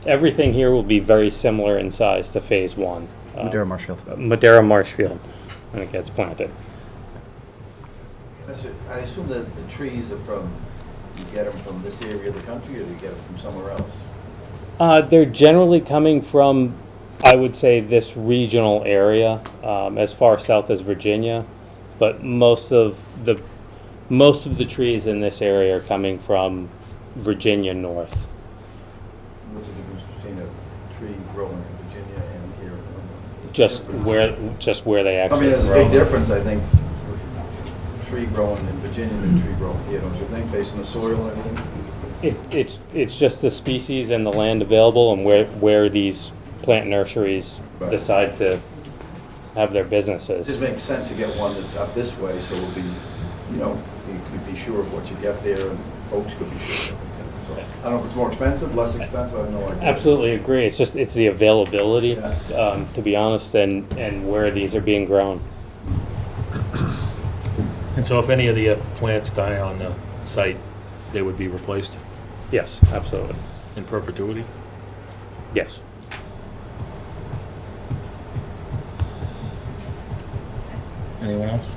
Everything here will be very similar in size to phase 1. Modera Marshfield. Modera Marshfield, when it gets planted. I assume that the trees are from, you get them from this area of the country, or do you get them from somewhere else? They're generally coming from, I would say, this regional area, as far south as Virginia, but most of the trees in this area are coming from Virginia north. What's the difference between a tree growing in Virginia and here in Illinois? Just where they I actually mean, there's a grow. big difference, I think, tree growing in Virginia and tree growing here, don't you think, based on the soil and everything? It's just the species and the land available and where these plant nurseries Right. decide to have their It businesses. just makes sense to get one that's up this way, so it'll be, you could be sure of what you get there, and folks could be sure of what they get. So, I don't know if it's more expensive, less expensive, I have no idea. Absolutely agree. It's the availability, Yeah. to be honest, and where these are being grown. And so if any of the plants die on the site, they would be replaced Yes, absolutely. in perpetuity? Yes. Anyone else?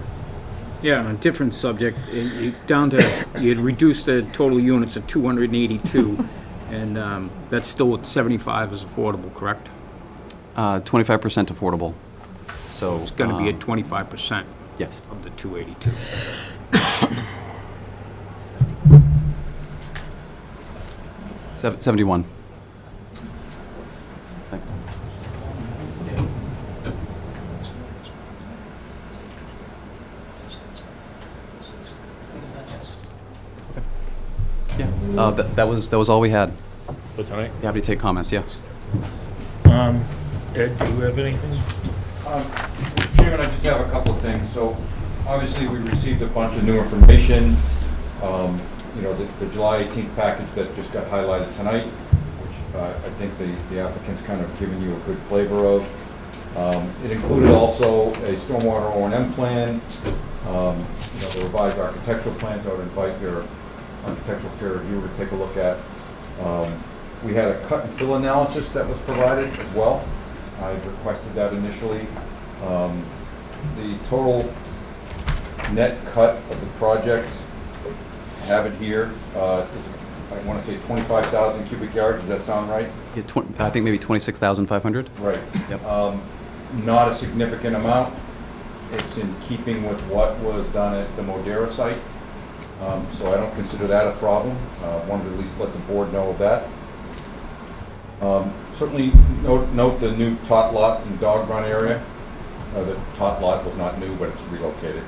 Yeah, on a different subject, you'd reduced the total units to 282, and that's still at 75 is affordable, correct? 25% affordable. So It's going to be at 25% yes. of the 282. Sev- 71. Thanks. Yeah. That was all we had. For tonight? You happy to take comments? Yeah. Ed, do you have anything? Mr. Chairman, I just have a couple of things. So, obviously, we received a bunch of new information. The July 18th package that just got highlighted tonight, which I think the applicant's kind of given you a good flavor of. It included also a stormwater O&M plan, the revised architectural plans. I would invite your architectural peer reviewer to take a look at. We had a cut and fill analysis that was provided as well. I requested that initially. The total net cut of the project, I have it here, I want to say 25,000 cubic yards. Does that sound right? Yeah, I think maybe 26,500. Right. Yep. Not a significant amount. It's in keeping with what was done at the Modera site. So I don't consider that a problem. Wanted to at least let the board know of that. Certainly note the new tot lot and dog run area. The tot lot was not new, but it's relocated.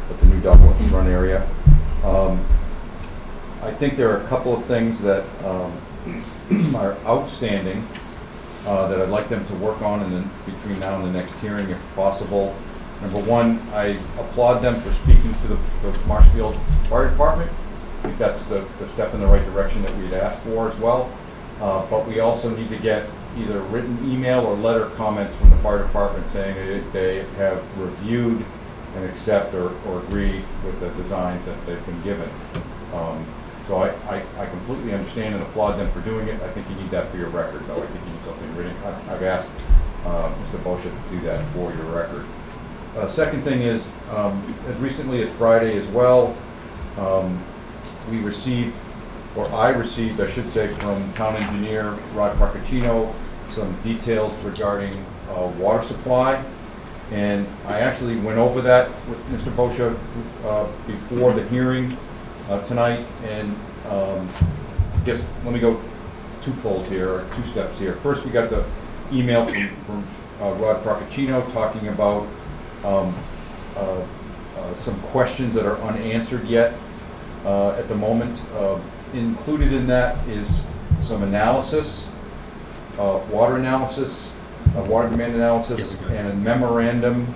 But the new dog run area. I think there are a couple of things that are outstanding that I'd like them to work on between now and the next hearing, if possible. Number one, I applaud them for speaking to the Marshfield Fire Department. I think that's the step in the right direction that we'd asked for as well. But we also need to get either written email or letter comments from the fire department saying that they have reviewed and accept or agree with the designs that they've been given. So I completely understand and applaud them for doing it. I think you need that for your record, though. I think you need something written. I've asked Mr. Boscia to do that for your record. Second thing is, as recently as Friday as well, we received, or I received, I should say, from town engineer Rod Procaccino, some details regarding water supply. And I actually went over that with Mr. Boscia before the hearing tonight. And I guess let me go twofold here, or two steps here. First, we got the email from Rod Procaccino talking about some questions that are unanswered yet at the moment. Included in that is some analysis, water analysis, water demand analysis, and a memorandum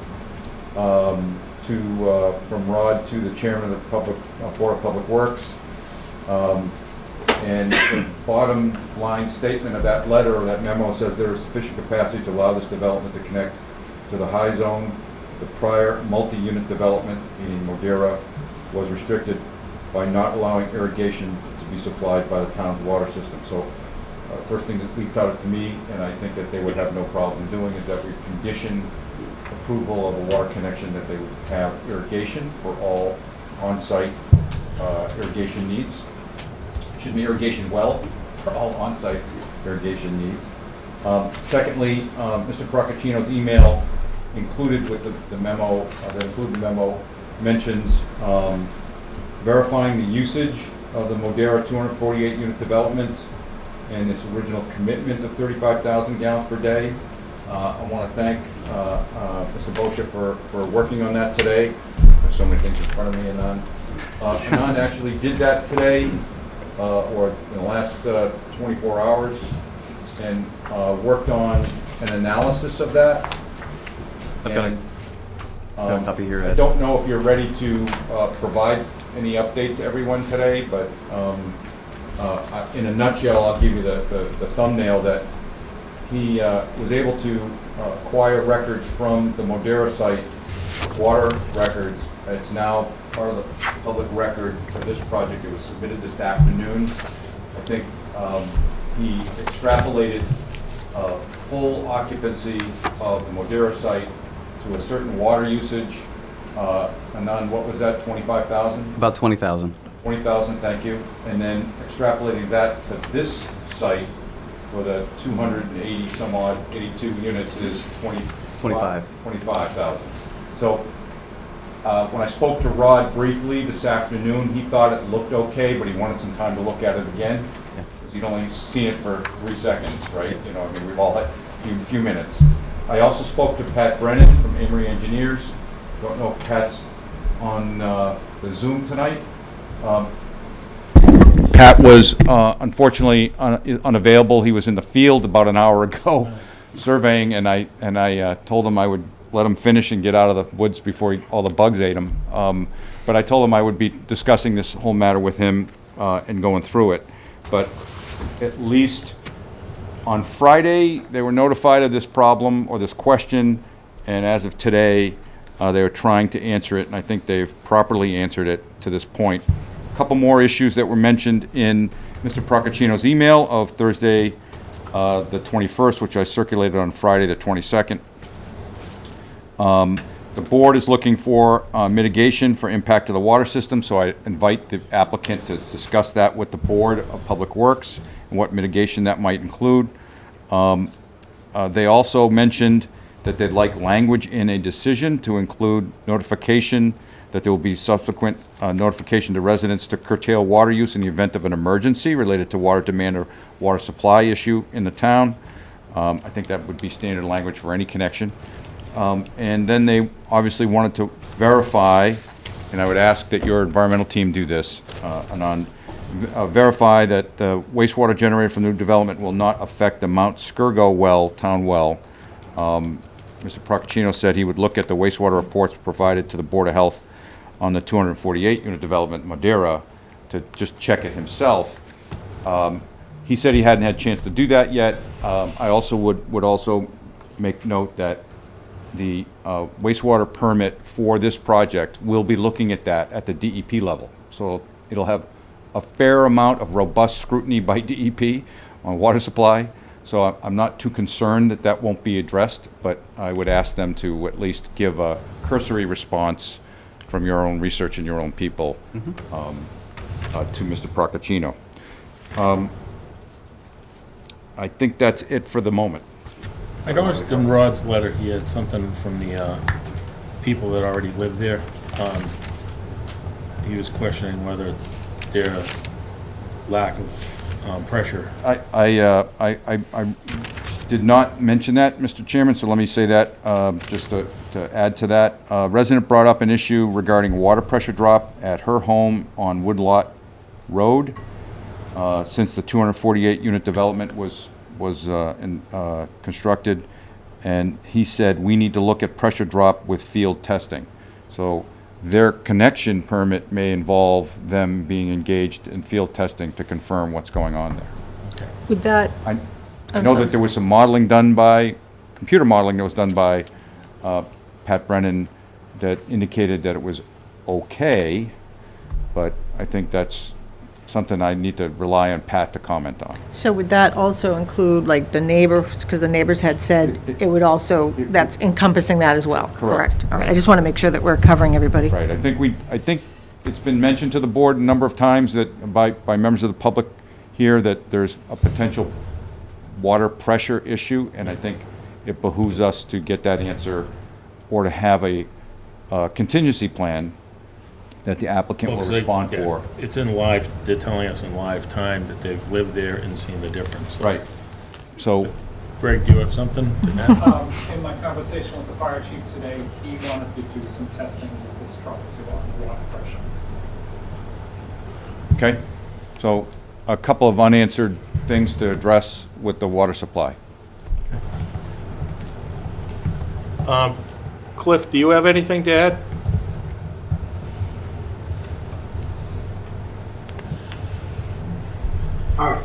from Rod to the chairman of the Board of Public Works. And the bottom line statement of that letter or that memo says there is sufficient capacity to allow this development to connect to the high zone. The prior multi-unit development, meaning Modera, was restricted by not allowing irrigation to be supplied by the town's water system. So first thing that leaps out to me, and I think that they would have no problem doing, is that we condition approval of a water connection that they would have irrigation for all on-site irrigation needs. Excuse me, irrigation well for all on-site irrigation needs. Secondly, Mr. Procaccino's email included with the memo, the included memo mentions verifying the usage of the Modera 248 unit development and its original commitment of 35,000 gallons per day. I want to thank Mr. Boscia for working on that today. There's so many things in front of me, Anand. Anand actually did that today, or in the last 24 hours, and worked on an analysis of that. And, I don't know if you're ready to provide any update to everyone today, but in a nutshell, I'll give you the thumbnail that he was able to acquire records from the Modera site, water records. It's now part of the public record for this project. It was submitted this afternoon. I think he extrapolated full occupancy of the Modera site to a certain water usage. Anand, what was that, 25,000? About 20,000. 20,000, thank you. And then extrapolating that to this site for the 280 some odd, 82 units is 25,000. So when I spoke to Rod briefly this afternoon, he thought it looked okay, but he wanted some time to look at it again. Because he'd only seen it for 3 seconds, right? You know, I mean, we've all had a few minutes. I also spoke to Pat Brennan from Amory Engineers. Don't know if Pat's on the Zoom tonight. Pat was unfortunately unavailable. He was in the field about an hour ago surveying, and I told him I would let him finish and get out of the woods before all the bugs ate him. But I told him I would be discussing this whole matter with him and going through it. But at least On Friday, they were notified of this problem or this question, and as of today, they are trying to answer it, and I think they've properly answered it to this point. A couple more issues that were mentioned in Mr. Procaccino's email of Thursday, the 21st, which I circulated on Friday, the 22nd. The board is looking for mitigation for impact to the water system, so I invite the applicant to discuss that with the Board of Public Works and what mitigation that might include. They also mentioned that they'd like language in a decision to include notification that there will be subsequent notification to residents to curtail water use in the event of an emergency related to water demand or water supply issue in the town. I think that would be standard language for any connection. And then they obviously wanted to verify, and I would ask that your environmental team do this, verify that the wastewater generated from the new development will not affect the Mount Skirgo well, town well. Mr. Procaccino said he would look at the wastewater reports provided to the Board of Health on the 248-unit development Madeira to just check it himself. He said he hadn't had a chance to do that yet. I also would also make note that the wastewater permit for this project will be looking at that at the DEP level. So it'll have a fair amount of robust scrutiny by DEP on water supply. So I'm not too concerned that that won't be addressed, but I would ask them to at least give a cursory response from your own research and your own people to Mr. Procaccino. I think that's it for the moment. I noticed in Rod's letter, he had something from the people that already live there. He was questioning whether their lack of pressure. I did not mention that, Mr. Chairman, so let me say that just to add to that. A resident brought up an issue regarding water pressure drop at her home on Woodlot Road. Since the 248-unit development was constructed, and he said we need to look at pressure drop with field testing. So their connection permit may involve them being engaged in field testing to confirm what's going on there. Okay. Would that, I know that there was some modeling done by, computer modeling that was done by Pat Brennan that indicated that it was okay, but I think that's something I need to rely on Pat to comment on. so would that also include, like, the neighbors, because the neighbors had said it would also, that's encompassing that as well? Correct. All right, I just want to make sure that we're covering everybody. Right, I think it's been mentioned to the board a number of times that by members of the public here that there's a potential water pressure issue, and I think it behooves us to get that answer or to have a contingency plan that the applicant will respond for. It's in live, they're telling us in live time that they've lived there and seen the difference. Right. So, Greg, do you have something to add? In my conversation with the fire chief today, he wanted to do some testing with his truck too on water pressure. okay, so a couple of unanswered things to address with the water supply. Cliff, do you have anything to add? Hi.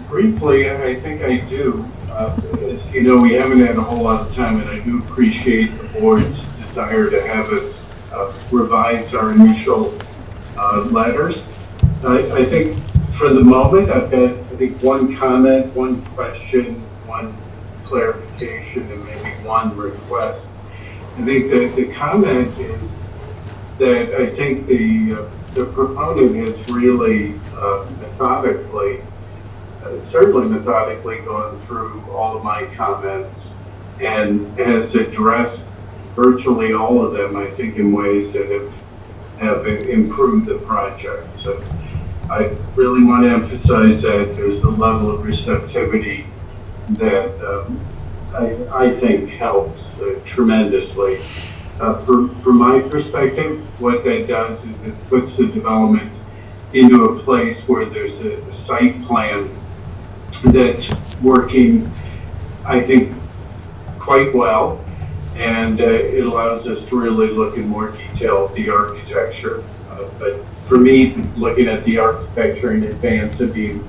Briefly, I think I do. As you know, we haven't had a whole lot of time, and I do appreciate the board's desire to have us revise our initial letters. I think for the moment, I've got, I think, one comment, one question, one clarification, and maybe one request. I think that the comment is that I think the proponent has really certainly methodically gone through all of my comments and has addressed virtually all of them, I think, in ways that have improved the project. So I really want to emphasize that there's a level of receptivity that I think helps tremendously. From my perspective, what that does is it puts the development into a place where there's a site plan that's working, I think, quite well, and it allows us to really look in more detail at the architecture. But for me, looking at the architecture in advance of being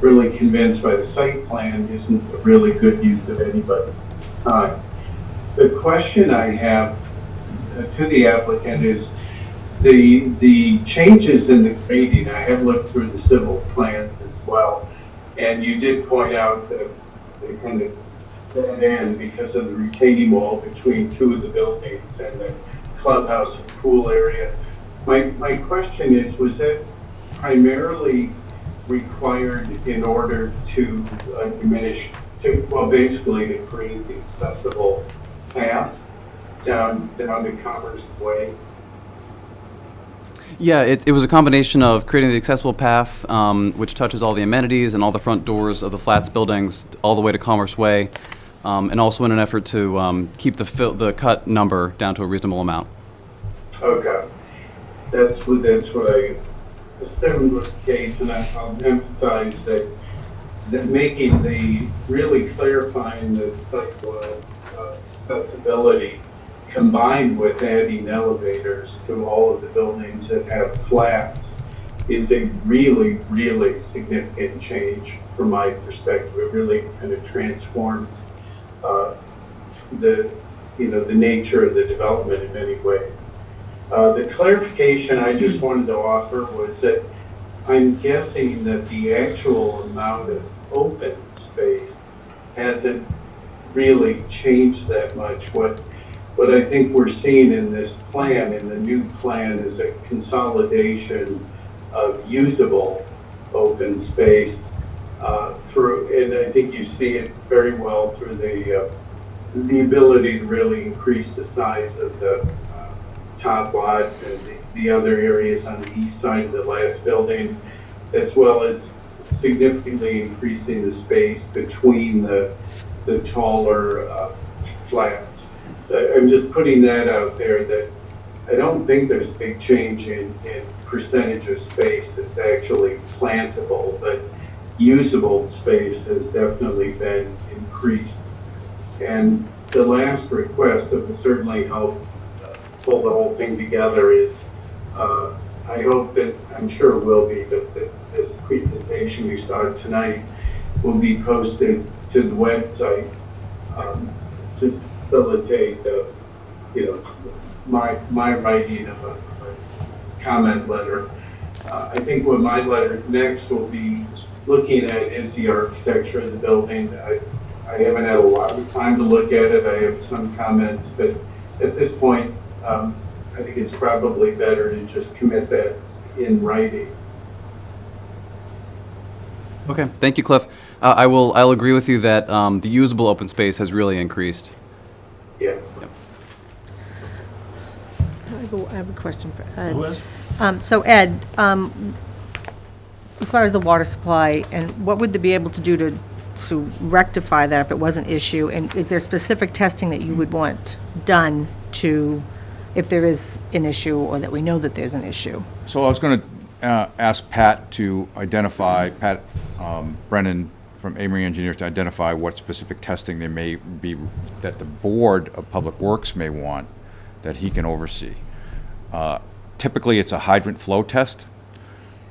really convinced by the site plan isn't a really good use of anybody's time. The question I have to the applicant is the changes in the grading. I have looked through the civil plans as well, and you did point out that they kind of dead end because of the retaining wall between two of the buildings and the clubhouse and pool area. My question is, was that primarily required in order to basically to create the accessible path down to Commerce Way? Yeah, it was a combination of creating the accessible path, which touches all the amenities and all the front doors of the flats buildings all the way to Commerce Way, and also in an effort to keep the cut number down to a reasonable amount. Okay, that's what I assumed was the case, and I'll emphasize that making really clarifying the sidewalk accessibility combined with adding elevators to all of the buildings that have flats is a really, really significant change from my perspective. It really kind of transforms the nature of the development in many ways. The clarification I just wanted to offer was that I'm guessing that the actual amount of open space hasn't really changed that much. What I think we're seeing in this plan, in the new plan, is a consolidation of usable open space and I think you see it very well through the ability to really increase the size of the top lot and the other areas on the east side of the last building, as well as significantly increasing the space between the taller flats. So I'm just putting that out there that I don't think there's a big change in percentage of space that's actually plantable, but usable space has definitely been increased. And the last request that will certainly help pull the whole thing together is I hope that, I'm sure it will be, but that this presentation we saw tonight will be posted to the website just to facilitate my writing of a comment letter. I think what my letter next will be looking at is the architecture of the building. I haven't had a lot of time to look at it. I have some comments, but at this point, I think it's probably better to just commit that in writing. Okay, thank you, Cliff. I'll agree with you that the usable open space has really increased. Yeah. Yep. I have a question for Ed. Who is? So Ed, as far as the water supply, and what would they be able to do to rectify that if it was an issue? And is there specific testing that you would want done if there is an issue or that we know that there's an issue? So I was going to ask Pat to identify, Brennan from Amory Engineers, to identify what specific testing there may be that the Board of Public Works may want that he can oversee. Typically, it's a hydrant flow test,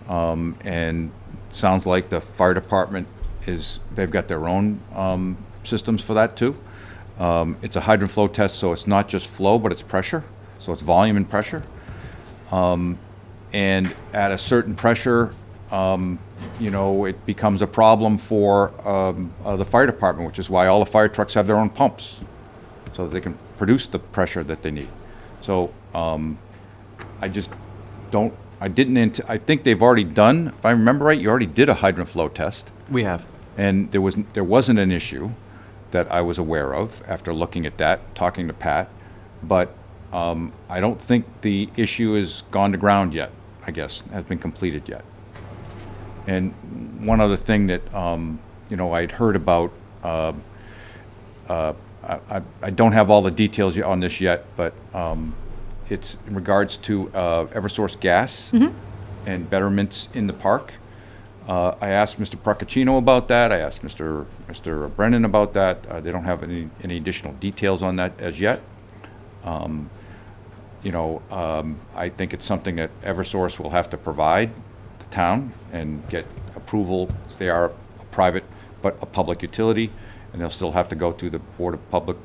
and it sounds like the fire department they've got their own systems for that too. It's a hydrant flow test, so it's not just flow, but it's pressure. So it's volume and pressure. And at a certain pressure, it becomes a problem for the fire department, which is why all the fire trucks have their own pumps, so that they can produce the pressure that they need. So I think they've already done, if I remember right, you already did a hydrant flow test. We have. And there wasn't an issue that I was aware of after looking at that, talking to Pat, but I don't think the issue has gone to ground yet, I guess, has been completed yet. And one other thing that, I'd heard about, I don't have all the details on this yet, but it's in regards to Eversource gas and betterments in the park. I asked Mr. Procaccino about that. I asked Mr. Brennan about that. They don't have any additional details on that as yet. I think it's something that Eversource will have to provide the town and get approval. They are a private, but a public utility, and they'll still have to go through the Board of Public,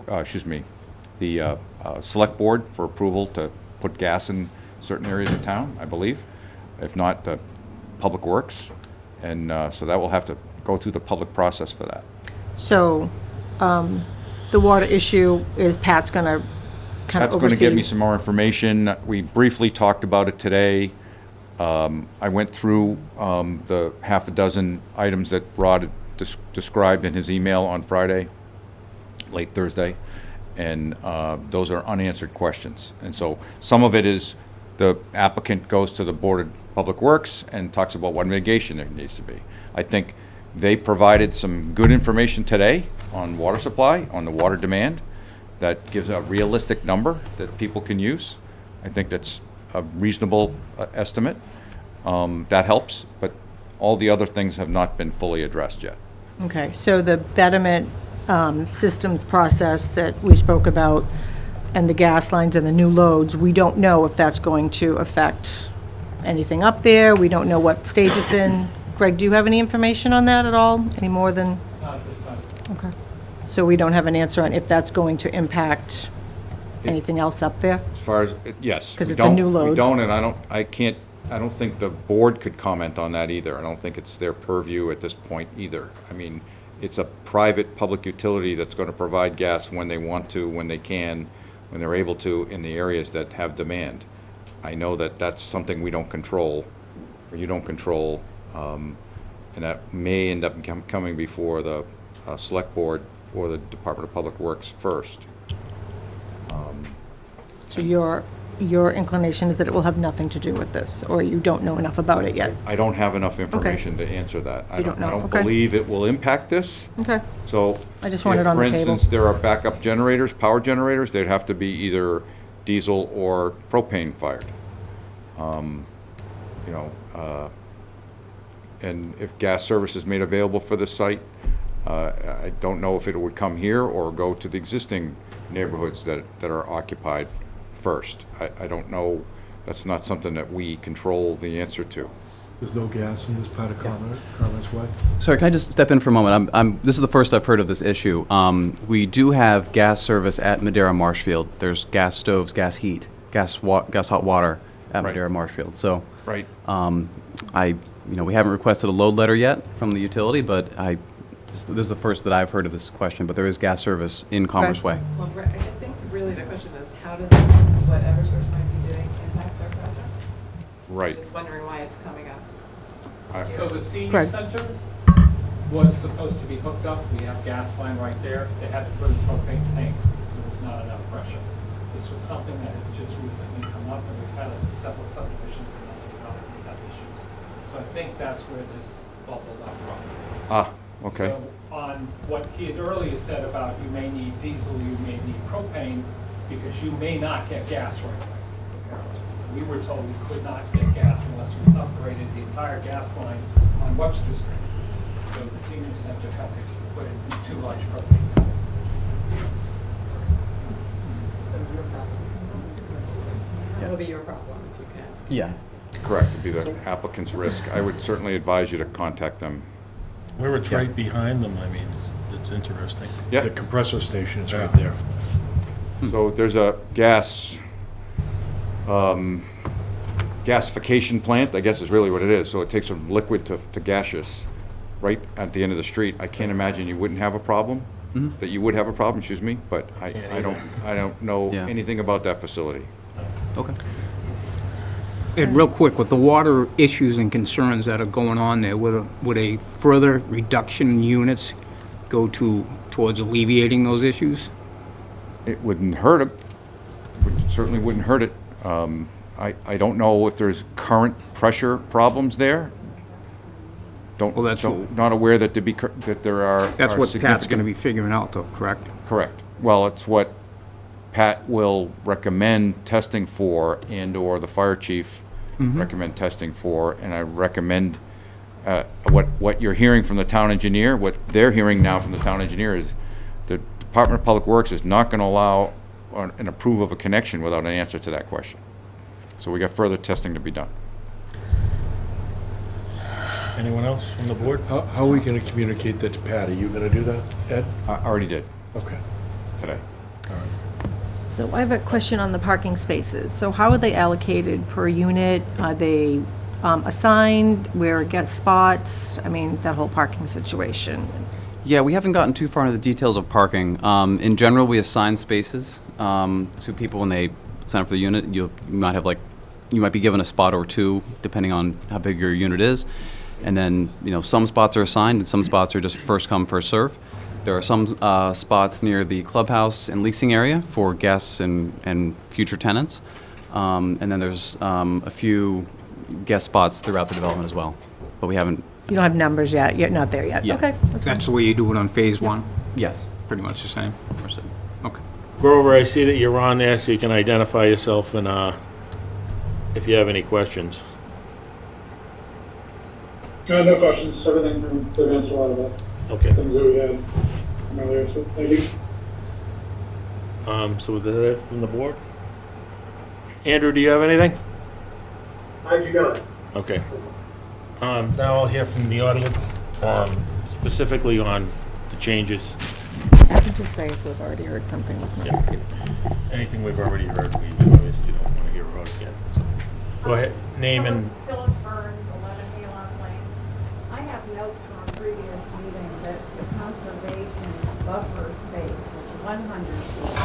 the Select Board for approval to put gas in certain areas of town, I believe. If not, the Public Works. And so that will have to go through the public process for that. So, the water issue is Pat's gonna kind of That's oversee? going to give me some more information. We briefly talked about it today. I went through the half a dozen items that Rod had described in his email on Friday, late Thursday, and those are unanswered questions. And so some of it is the applicant goes to the Board of Public Works and talks about what mitigation there needs to be. I think they provided some good information today on water supply, on the water demand, that gives a realistic number that people can use. I think that's a reasonable estimate. That helps, but all the other things have not been fully addressed yet. Okay, so the betterment systems process that we spoke about and the gas lines and the new loads, we don't know if that's going to affect anything up there. We don't know what stage it's in. Greg, do you have any information on that at all? Any more than? Not at this time. Okay. So we don't have an answer on if that's going to impact anything else up there? As far as, yes. 'Cause we it's a don't- new load. We don't, and I don't think the board could comment on that either. I don't think it's their purview at this point either. I mean, it's a private public utility that's going to provide gas when they want to, when they can, when they're able to, in the areas that have demand. I know that that's something we don't control, or you don't control, and that may end up coming before the Select Board or the Department of Public Works first. So your inclination is that it will have nothing to do with this, or you don't know enough about it yet? I don't have enough information to answer that. You don't know, I don't okay. believe it will impact this. Okay. So. I just want it on the if, table. For instance, there are backup generators, power generators, they'd have to be either diesel or propane fired. You know, and if gas service is made available for the site, I don't know if it would come here or go to the existing neighborhoods that are occupied first. I don't know. That's not something that we control the answer to. There's no gas in this part of Commerce Way? Sorry, can I just step in for a moment? This is the first I've heard of this issue. We do have gas service at Madeira Marshfield. There's gas stoves, gas heat, gas hot water at Right. Madeira Marshfield. So, Right. we haven't requested a load letter yet from the utility, but this is the first that I've heard of this question. But there is gas service in Commerce Way. Well, I think really the question is, how does what Eversource might be doing impact their project? Right. Just wondering why it's coming up. So the senior Greg. center was supposed to be hooked up. We have gas line right there. They had to put in propane tanks because there was not enough pressure. This was something that has just recently come up, and we've had several subdivisions and other developments have issues. So I think that's where this bubbled up from. Ah, okay. So on what he had earlier said about you may need diesel, you may need propane, because you may not get gas right away. We were told we could not get gas unless we upgraded the entire gas line on Webster Street. So the senior center had to put in 2 large propane tanks. So your problem. That'll be your problem if you can. Yeah. Correct, it'd be the applicant's risk. I would certainly advise you to contact them. Where it's right behind them, I mean, it's interesting. Yeah. The compressor station is right Yeah. there. So there's a gasification plant, I guess is really what it is. So it takes from liquid to gaseous right at the end of the street. I can't imagine you wouldn't have a problem, that you would have a problem, excuse me, but I don't know Yeah. anything about that facility. Okay. And real quick, with the water issues and concerns that are going on there, would a further reduction in units go towards alleviating those issues? It wouldn't hurt it. Certainly wouldn't hurt it. I don't know if there's current pressure problems there. Well, that's Not aware that there are. That's are what Pat's going to significant- be figuring out, though, correct? Correct. Well, it's what Pat will recommend testing for, and/or the fire chief recommend testing for, and I recommend what you're hearing from the town engineer, what they're hearing now from the town engineer is the Department of Public Works is not going to allow an approve of a connection without an answer to that question. So we got further testing to be done. Anyone else from the board? How are we gonna communicate that to Pat? Are you gonna do that, Ed? I already did Okay. today. So I have a question on the parking spaces. So how are they allocated per unit? Are they assigned? Where are guest spots? I mean, that whole parking situation. Yeah, we haven't gotten too far into the details of parking. In general, we assign spaces to people when they sign up for the unit. You might have you might be given a spot or two, depending on how big your unit is. And then, some spots are assigned and some spots are just first come, first serve. There are some spots near the clubhouse and leasing area for guests and future tenants. And then there's a few guest spots throughout the development as well. But we haven't. You don't have numbers yet? You're not there yet? Yeah. Okay, that's fine. That's the way you do it on phase one? Yes. Pretty much the same? Okay. Grover, I see that you're on there, so you can identify yourself and if you have any questions. No questions. Everything, they've answered a lot of the Okay. things that we had earlier, so thank you. So with that from the board? Andrew, do you have anything? I do not. Okay. Now I'll hear from the audience, specifically on the changes. I can just say if we've already heard something, let's not Yeah. repeat. Anything we've already heard, we obviously don't want to hear about again. So, go ahead, name and, Phyllis Burns, 11 Halon Lane. I have notes from a previous meeting that the conservation buffer space was 100 feet,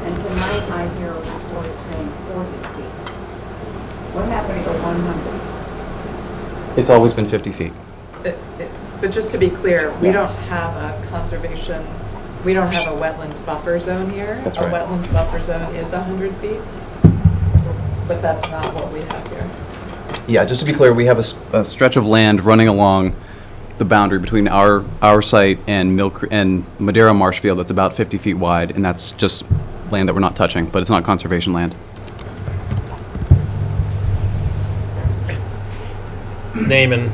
and tonight I hear a report saying 40 feet. What happened to 100? It's always been 50 feet. But just to be clear, we don't Yes. have a conservation, we don't have a wetlands buffer zone here. That's A right. wetlands buffer zone is 100 feet, but that's not what we have here. Yeah, just to be clear, we have a stretch of land running along the boundary between our site and Madera Marshfield that's about 50 feet wide, and that's just land that we're not touching, but it's not conservation land. name and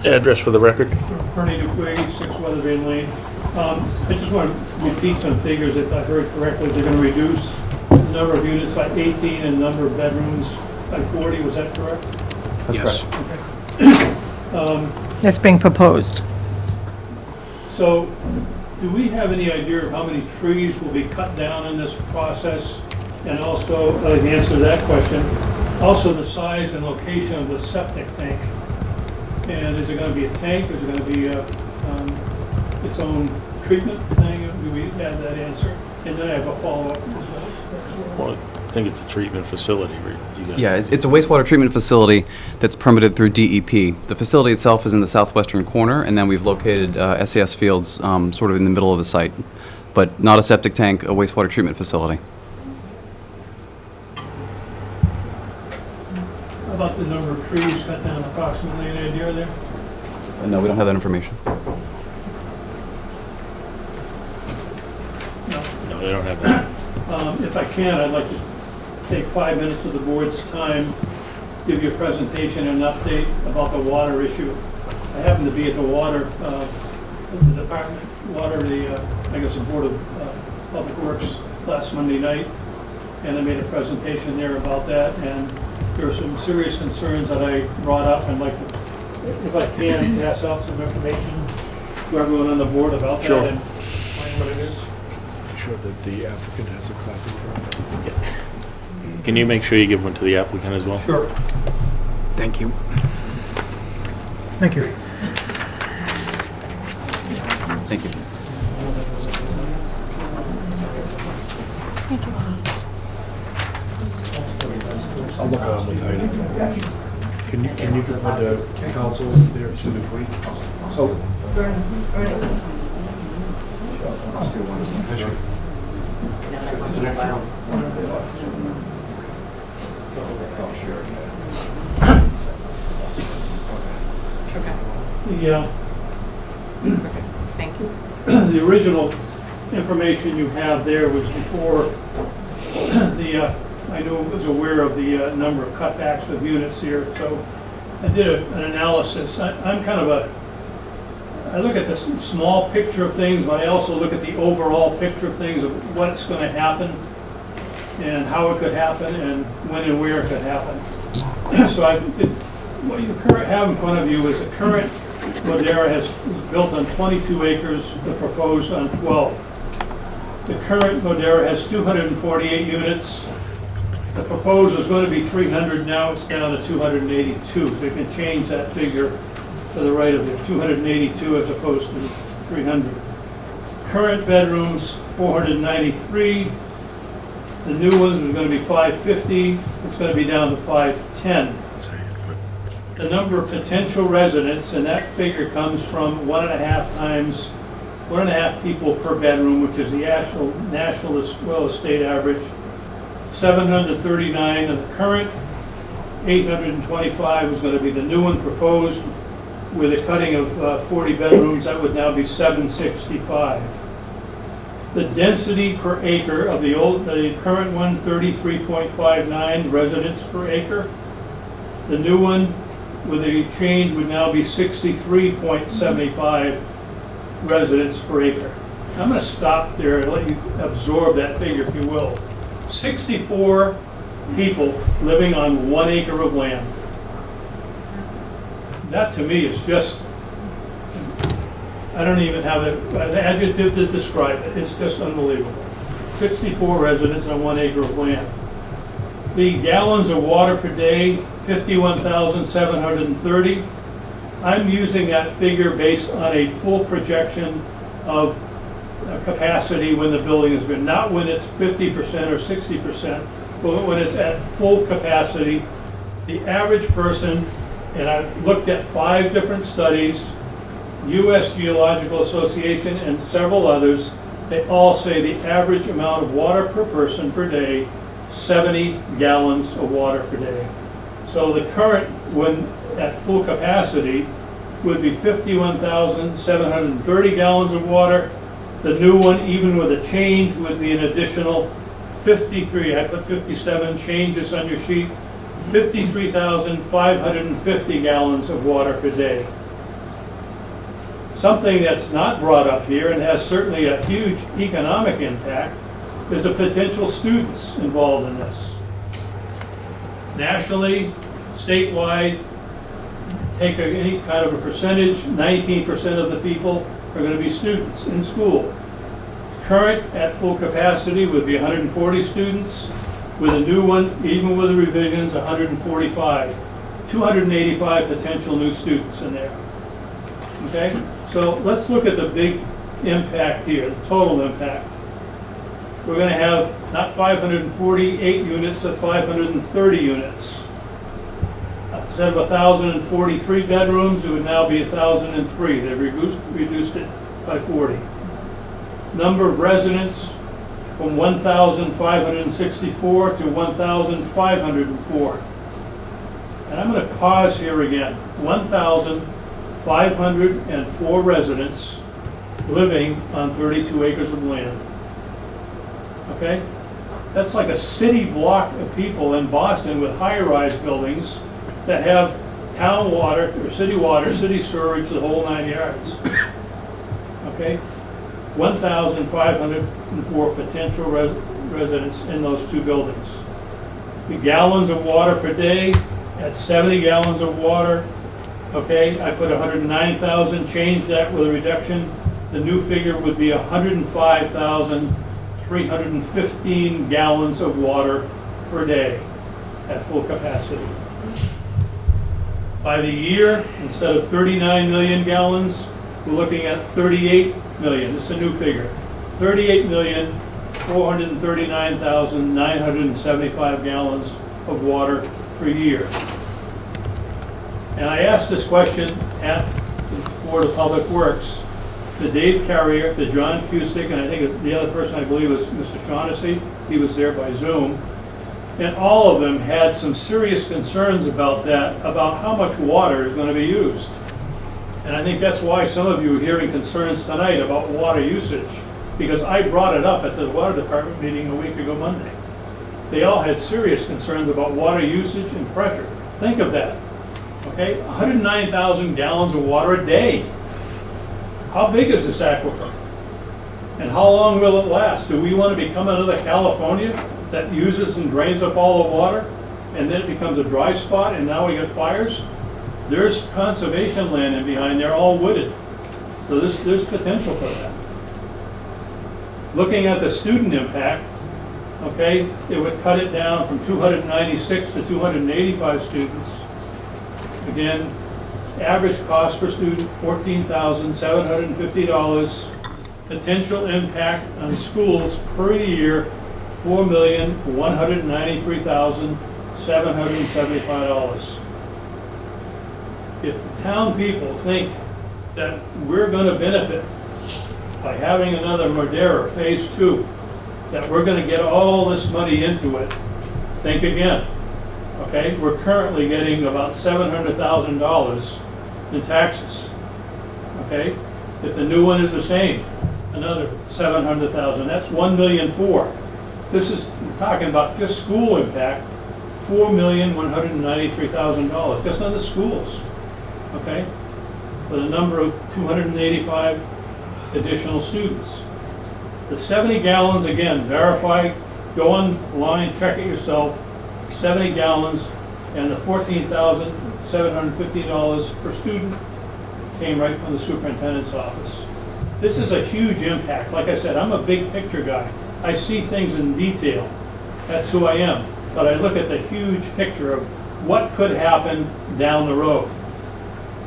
address for the record. Bernie Dupuy, 6 Weatherby Lane. I just want to repeat some figures, if I heard correctly. They're going to reduce the number of units by 18 and the number of bedrooms by 40, was that correct? That's Yes. That's being proposed. So, do we have any idea of how many trees will be cut down in this process? And also, the answer to that question, also the size and location of the septic tank. And is it going to be a tank, or is it going to be its own treatment thing? Do we have that answer? And then I have a follow-up as well. Well, I think it's a treatment facility, right? You got- Yeah, it's a wastewater treatment facility that's permitted through DEP. The facility itself is in the southwestern corner, and then we've located SES fields sort of in the middle of the site, but not a septic tank, a wastewater treatment facility. How about the number of trees cut down approximately, any idea there? No, we don't have that information. No, they don't have that. If I can, I'd like to take 5 minutes of the board's time, give you a presentation and an update about the water issue. I happened to be at the water, the department, I guess the Board of Public Works last Monday night, and I made a presentation there about that, and there are some serious concerns that I brought up, and I'd like to, if I can, pass out some information to everyone on the board about that Sure. and explain what it is. Sure that the applicant has a copy. Can you make sure you give one to the applicant as well? Sure. Thank you. Thank you. Thank you. I'll look on with Heidi. Can you give one to council there too? Oh. Sure. Yeah. Thank you. The original information you have there was before I was aware of the number of cutbacks of units here, so I did an analysis. I'm kind of I look at the small picture of things, but I also look at the overall picture of things, of what's going to happen and how it could happen and when and where it could happen. So what you have in front of you is a current Modera was built on 22 acres, the proposed on 12. The current Modera has 248 units. The proposed was going to be 300, now it's down to 282. So you can change that figure to the right of it, 282 as opposed to 300. Current bedrooms, 493. The new ones are going to be 550. It's going to be down to 510. The number of potential residents, and that figure comes from 1.5 people per bedroom, which is the national as well as state average. 739, and the current 825 is going to be the new one proposed with a cutting of 40 bedrooms. That would now be 765. The density per acre of the current one, 33.59 residents per acre. The new one with a change would now be 63.75 residents per acre. I'm going to stop there and let you absorb that figure, if you will. 64 people living on 1 acre of land. That to me is just, I don't even have an adjective to describe it. It's just unbelievable. 64 residents on 1 acre of land. The gallons of water per day, 51,730. I'm using that figure based on a full projection of capacity when the building has been, not when it's 50% or 60%, but when it's at full capacity. The average person, and I've looked at 5 different studies, U.S. Geological Association and several others, they all say the average amount of water per person per day, 70 gallons of water per day. So the current, when at full capacity, would be 51,730 gallons of water. The new one, even with a change, would be an additional 53, I put 57, change this on your sheet, 53,550 gallons of water per day. Something that's not brought up here and has certainly a huge economic impact is the potential students involved in this. Nationally, statewide, take any kind of a percentage, 19% of the people are going to be students in school. Current at full capacity would be 140 students. With a new one, even with the revisions, 145. 285 potential new students in there. Okay? So let's look at the big impact here, the total impact. We're going to have not 548 units, but 530 units. Instead of 1,043 bedrooms, it would now be 1,003. They've reduced it by 40. Number of residents from 1,564 to 1,504. And I'm going to pause here again. 1,504 residents living on 32 acres of land. Okay? That's like a city block of people in Boston with high-rise buildings that have town water, or city sewerage, the whole 9 yards. Okay? 1,504 potential residents in those 2 buildings. The gallons of water per day, at 70 gallons of water, okay, I put 109,000, change that with a reduction. The new figure would be 105,315 gallons of water per day at full capacity. By the year, instead of 39 million gallons, we're looking at 38 million. This is a new figure. 38,439,975 gallons of water per year. And I asked this question at the Board of Public Works to Dave Carrier, to John Cusick, and I think the other person I believe was Mr. Shaughnessy. He was there by Zoom. And all of them had some serious concerns about that, about how much water is going to be used. And I think that's why some of you are hearing concerns tonight about water usage, because I brought it up at the water department meeting a week ago Monday. They all had serious concerns about water usage and pressure. Think of that. Okay, 109,000 gallons of water a day. How big is this aquifer? And how long will it last? Do we want to become another California that uses and drains up all the water, and then it becomes a dry spot, and now we get fires? There's conservation land in behind there, all wooded. So there's potential for that. Looking at the student impact, okay, it would cut it down from 296 to 285 students. Again, average cost per student, $14,750. Potential impact on schools per year, $4,193,775. If the town people think that we're going to benefit by having another Modera Phase 2, that we're going to get all this money into it, think again. Okay, we're currently getting about $700,000 in taxes. Okay, if the new one is the same, another $700,000. That's $1,400,000. This is, we're talking about just school impact, $4,193,000 just on the schools. Okay, with a number of 285 additional students. The 70 gallons, again, verify, go online, check it yourself. 70 gallons and the $14,750 per student came right from the superintendent's office. This is a huge impact. Like I said, I'm a big picture guy. I see things in detail. That's who I am. But I look at the huge picture of what could happen down the road.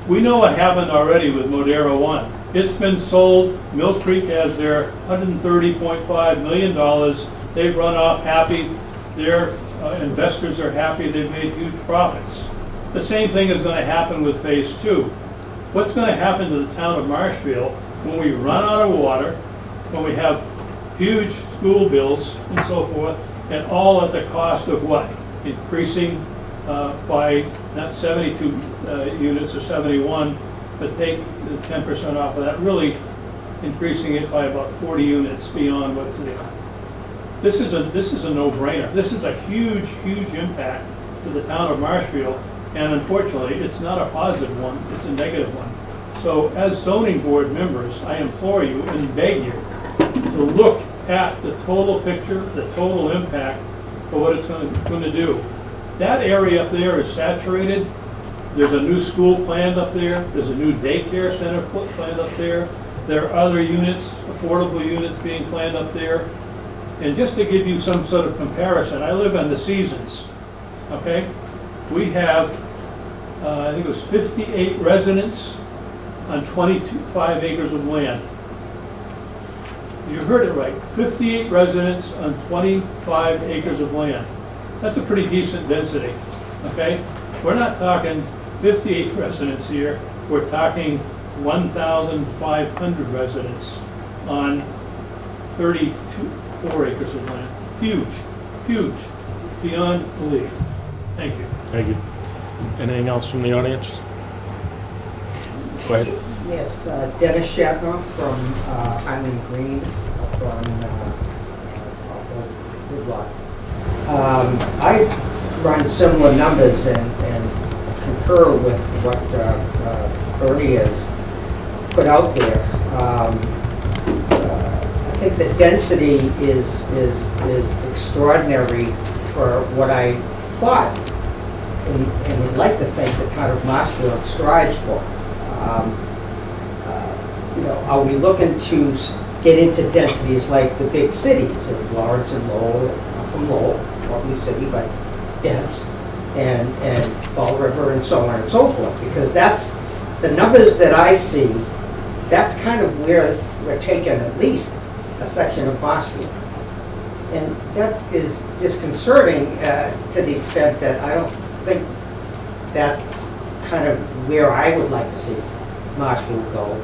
We know what happened already with Modera 1. It's been sold. Mill Creek has their $130.5 million. They've run off happy. Their investors are happy. They've made huge profits. The same thing is going to happen with Phase 2. What's going to happen to the town of Marshfield when we run out of water, when we have huge school bills and so forth, and all at the cost of what? Increasing by not 72 units or 71, but take the 10% off of that, really increasing it by about 40 units beyond what's there. This is a no-brainer. This is a huge, huge impact to the town of Marshfield, and unfortunately, it's not a positive one, it's a negative one. So as zoning board members, I implore you and beg you to look at the total picture, the total impact for what it's going to do. That area up there is saturated. There's a new school planned up there. There's a new daycare center planned up there. There are other units, affordable units being planned up there. And just to give you some sort of comparison, I live on the Seasons, okay? We have, I think it was 58 residents on 25 acres of land. You heard it right, 58 residents on 25 acres of land. That's a pretty decent density, okay? We're not talking 58 residents here, we're talking 1,500 residents on 34 acres of land. Huge, huge, beyond belief. Thank you. Thank you. Anything else from the audience? Go ahead. Yes, Dennis Shatnoff from Highland Green up on off of Woodlock. I run similar numbers and concur with what Bernie has put out there. I think the density is extraordinary for what I thought and would like to think the town of Marshfield strives for. You know, are we looking to get into densities like the big cities of Lawrence and Lowell, not from Lowell, lovely city, but dense, and Fall River and so on and so forth? Because that's the numbers that I see, that's kind of where we're taking at least a section of Marshfield. And that is disconcerting to the extent that I don't think that's kind of where I would like to see Marshfield go.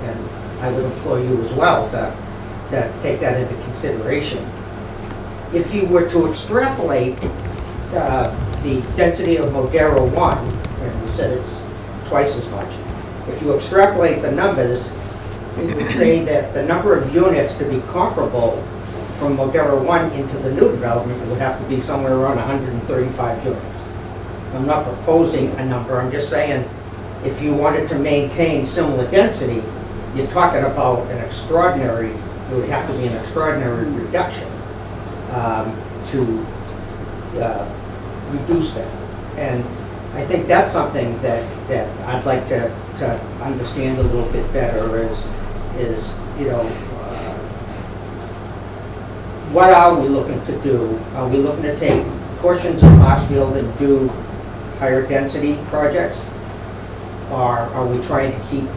And I would implore you as well to take that into consideration. If you were to extrapolate the density of Modera 1, and we said it's twice as much, if you extrapolate the numbers, it would say that the number of units to be comparable from Modera 1 into the new development would have to be somewhere around 135 units. I'm not proposing a number, I'm just saying if you wanted to maintain similar density, you're talking about an extraordinary, it would have to be an extraordinary reduction to reduce that. And I think that's something that I'd like to understand a little bit better is, you know, what are we looking to do? Are we looking to take portions of Marshfield and do higher density projects? Or are we trying to keep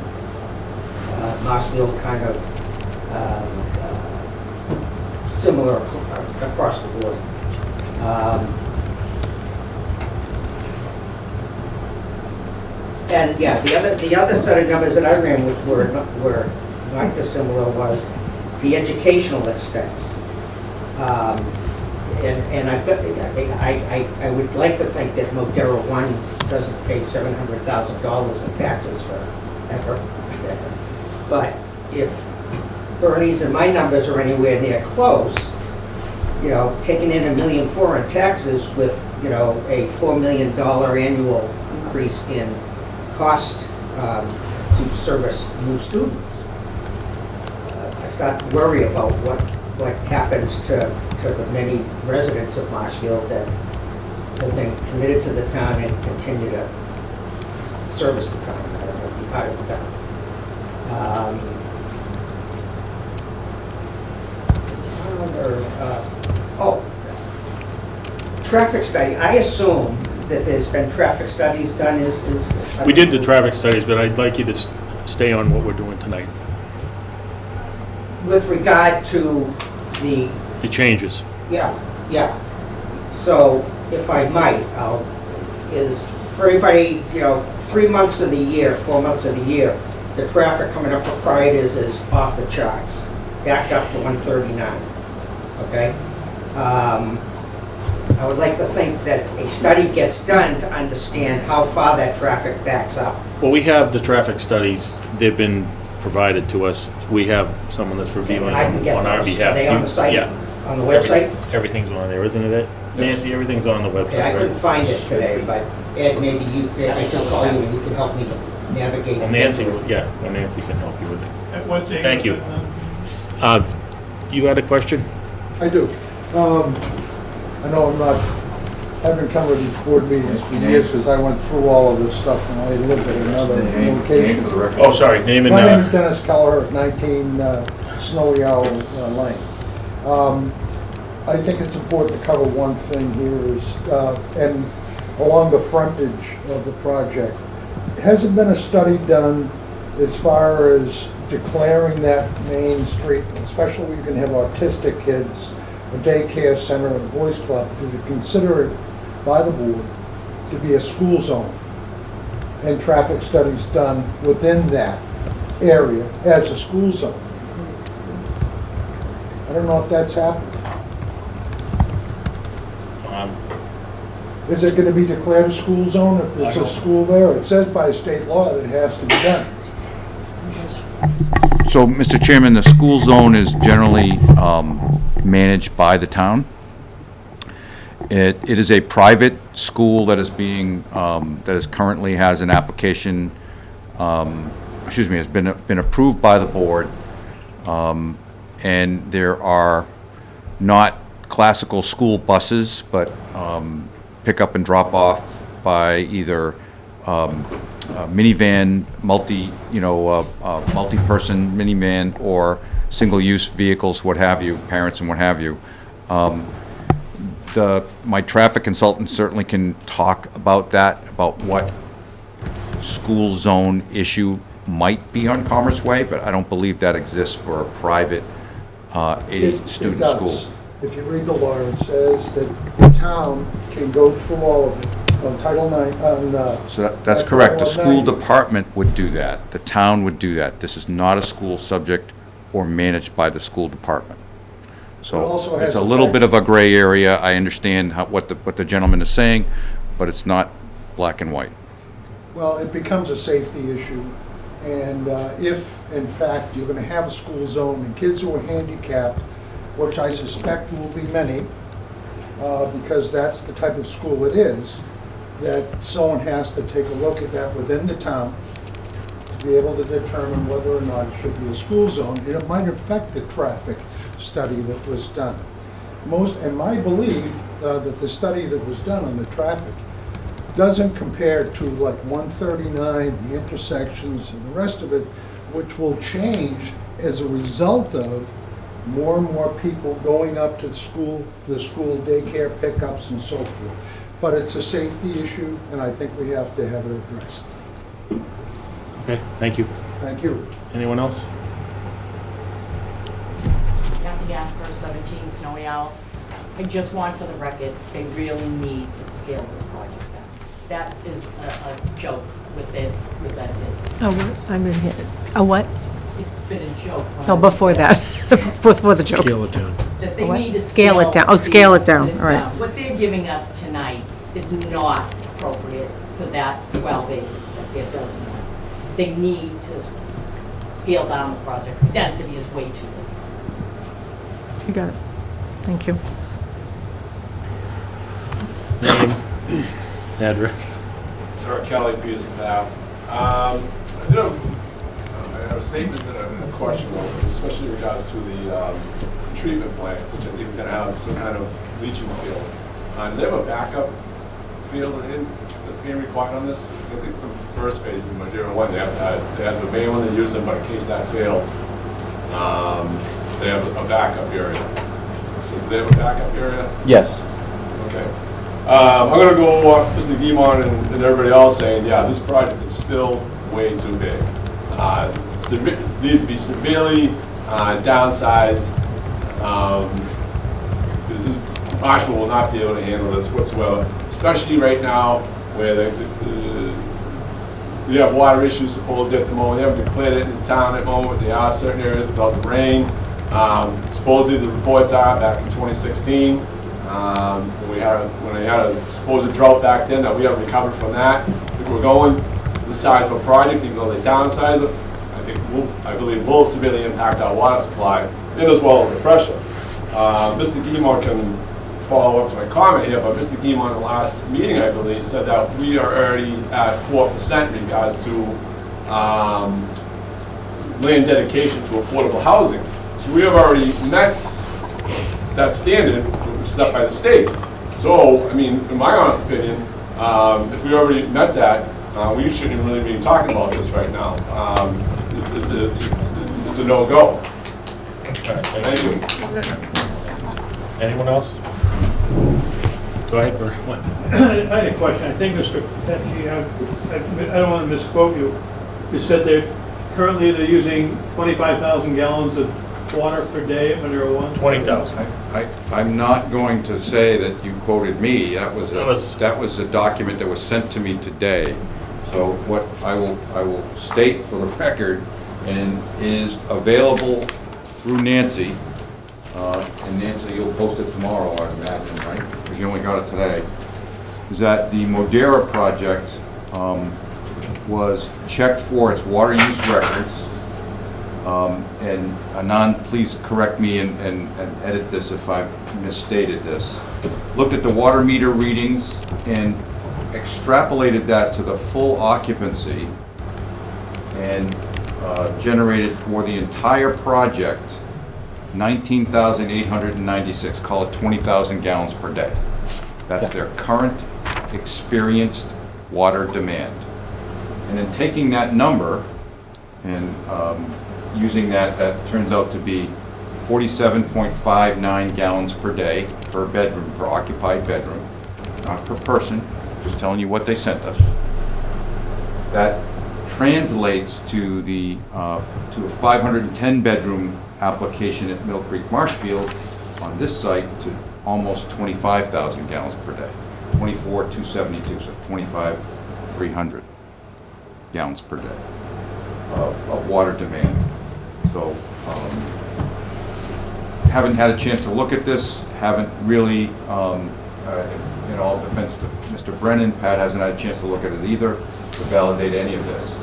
Marshfield kind of similar across the board? And yeah, the other set of numbers that I ran, which were not dissimilar, was the educational expense. And I would like to think that Modera 1 doesn't pay $700,000 in taxes forever. But if Bernie's and my numbers are anywhere near close, you know, taking in $1.4 million in taxes with, you know, a $4 million annual increase in cost to service new students, I start to worry about what happens to the many residents of Marshfield that have been committed to the town and continue to service the town, be part of the town. Traffic study. I assume that there's been traffic studies done. We did the traffic studies, but I'd like you to stay on what we're doing tonight. With regard to the changes. Yeah. So, if I might, is for everybody, you know, 3 months of the year, 4 months of the year, the traffic coming up for Pride is off the charts, backed up to 139. Okay. I would like to think that a study gets done to understand how far that traffic backs up. Well, we have the traffic studies. They've been provided to us. We have someone that's reviewing And I can get on our those. behalf. Are they on the site? Yeah. On the website? Everything's on there, isn't it? Nancy, everything's on the website, Okay, I couldn't right? find it today, but Ed, maybe I can call you and you can help me navigate. Well, Nancy, Nancy can help you with it. At what date? Thank you. You had a question? I do. I know I haven't come to these board meetings for years because I went through all of this stuff when I lived at another location. Oh, sorry, name and... My name is Dennis Keller, 19 Snowy Owl Lane. I think it's important to cover one thing here is, and along the frontage of the project, hasn't been a study done as far as declaring that main street, especially when you can have autistic kids, a daycare center, and a boys club, to consider it by the board to be a school zone, and traffic studies done within that area as a school zone. I don't know if that's happened. Is it going to be declared a school zone if there's a school there? It says by state law that it has to be done. So, Mr. Chairman, the school zone is generally managed by the town. It is a private school that is being, currently has an application, has been approved by the board, and there are not classical school buses, but pick up and drop off by either minivan, multi-person minivan, or single-use vehicles, what have you, parents and what have you. My traffic consultant certainly can talk about that, about what school zone issue might be on Commerce Way, but I don't believe that exists for a private student school. If you read the law, it says that the town can go through all of it on Title IX. So that's correct. The school department would do that. The town would do that. This is not a school subject or managed by the school department. So it's a little bit of a gray area. I understand what the gentleman is saying, but it's not black and white. Well, it becomes a safety issue. And if, in fact, you're going to have a school zone and kids who are handicapped, which I suspect will be many, because that's the type of school it is, that someone has to take a look at that within the town to be able to determine whether or not it should be a school zone. And it might affect the traffic study that was done. And my belief that the study that was done on the traffic doesn't compare to like 139, the intersections and the rest of it, which will change as a result of more and more people going up to school, the school daycare pickups and so forth. But it's a safety issue, and I think we have to have it addressed. Okay, thank you. Thank you. Anyone else? Kathy Gasper, 17 Snowy Owl. I just want for the record, they really need to scale this project down. That is a joke what they've presented. Oh, I'm in here. A what? It's been a joke. No, before that, before the joke. Scale it down. That they What? need to Scale it down. Oh, scale it down. All right. What they're giving us tonight is not appropriate for that 12 acres that they're building on. They need to scale down the project. The density is way too big. You got it. Thank you. Name, address. Sir Kelly, Peterson Ave. I did have a statement and a question, especially in regards to the treatment plant, which I think is going to have some kind of leaching field. Do they have a backup field that's being required on this? I think the first phase of Madeira 1, they have the main one they're using, but in case that failed, they have a backup area. So do they have a backup area? Yes. Okay. I'm going to go off Mr. Guimond and everybody else saying, yeah, this project is still way too big. Needs to be severely downsized. Marshfield will not be able to handle this whatsoever, especially right now where we have water issues supposedly at the moment. They haven't declared it in this town at the moment. There are certain areas without the rain. Supposedly the reports are back in 2016. When they had a supposed drought back then, that we haven't recovered from that. If we're going the size of a project, even though they downsize it, I believe will severely impact our water supply and as well as the pressure. Mr. Guimond can follow up to my comment here, but Mr. Guimond in the last meeting, I believe, said that we are already at 4% in regards to land dedication to affordable housing. So we have already met that standard set by the state. So, I mean, in my honest opinion, if we already met that, we shouldn't even really be talking about this right now. It's a no-go. Thank you. Anyone else? Go ahead, Bert. I had a question. I think, Mr. Petchy, I don't want to misquote you. You said currently they're using 25,000 gallons of water per day at Madeira 1? 20,000. I'm not going to say that you quoted me. That was a document that was sent to me today. So what I will state for the record, and is available through Nancy, and Nancy, you'll post it tomorrow, I imagine, right? Because you only got it today. Is that the Madeira project was checked for its water use records. And Anand, please correct me and edit this if I've misstated this. Looked at the water meter readings and extrapolated that to the full occupancy and generated for the entire project 19,896, call it 20,000 gallons per day. That's their current experienced water demand. And in taking that number and using that, that turns out to be 47.59 gallons per day per bedroom, per occupied bedroom, not per person, just telling you what they sent us. That translates to the to a 510 bedroom application at Mill Creek Marshfield on this site to almost 25,000 gallons per day, 24,272, so 25,300 gallons per day of water demand. So haven't had a chance to look at this, haven't really, in all defense to Mr. Brennan, Pat hasn't had a chance to look at it either to validate any of this.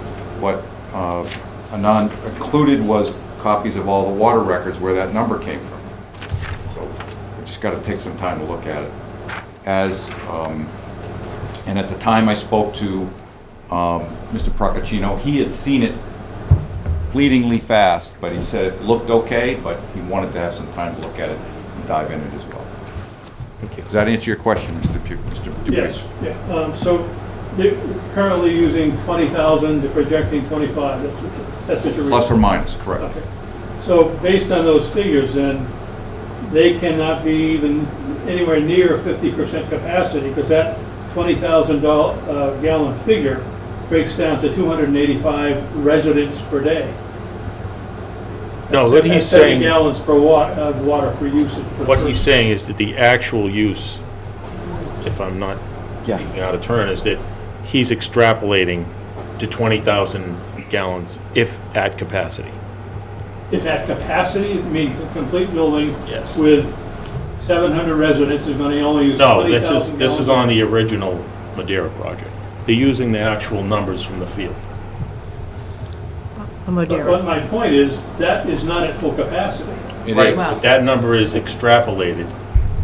What Anand included was copies of all the water records where that number came from. So we just got to take some time to look at it. And at the time I spoke to Mr. Procaccino, he had seen it fleetingly fast, but he said it looked okay, but he wanted to have some time to look at it and dive in it as well. Does that answer your question, Mr. Dupuy? Yes, yeah. So they're currently using 20,000, they're projecting 25, that's what you're. Plus or minus, correct. Okay. So based on those figures, then, they cannot be even anywhere near 50% capacity, because that 20,000 gallon figure breaks down to 285 residents per day. No, That's what he's 70 saying, gallons per water per usage. Per what person. he's saying is that the actual use, if I'm not speaking out of turn, is that he's extrapolating to 20,000 gallons if at capacity. If at capacity, I mean, a complete building Yes. with 700 residents is going to only use 20,000 No, gallons. this is on the original Madeira project. They're using the actual numbers from the field. But my point is, that is not at full capacity. Right, but that number is extrapolated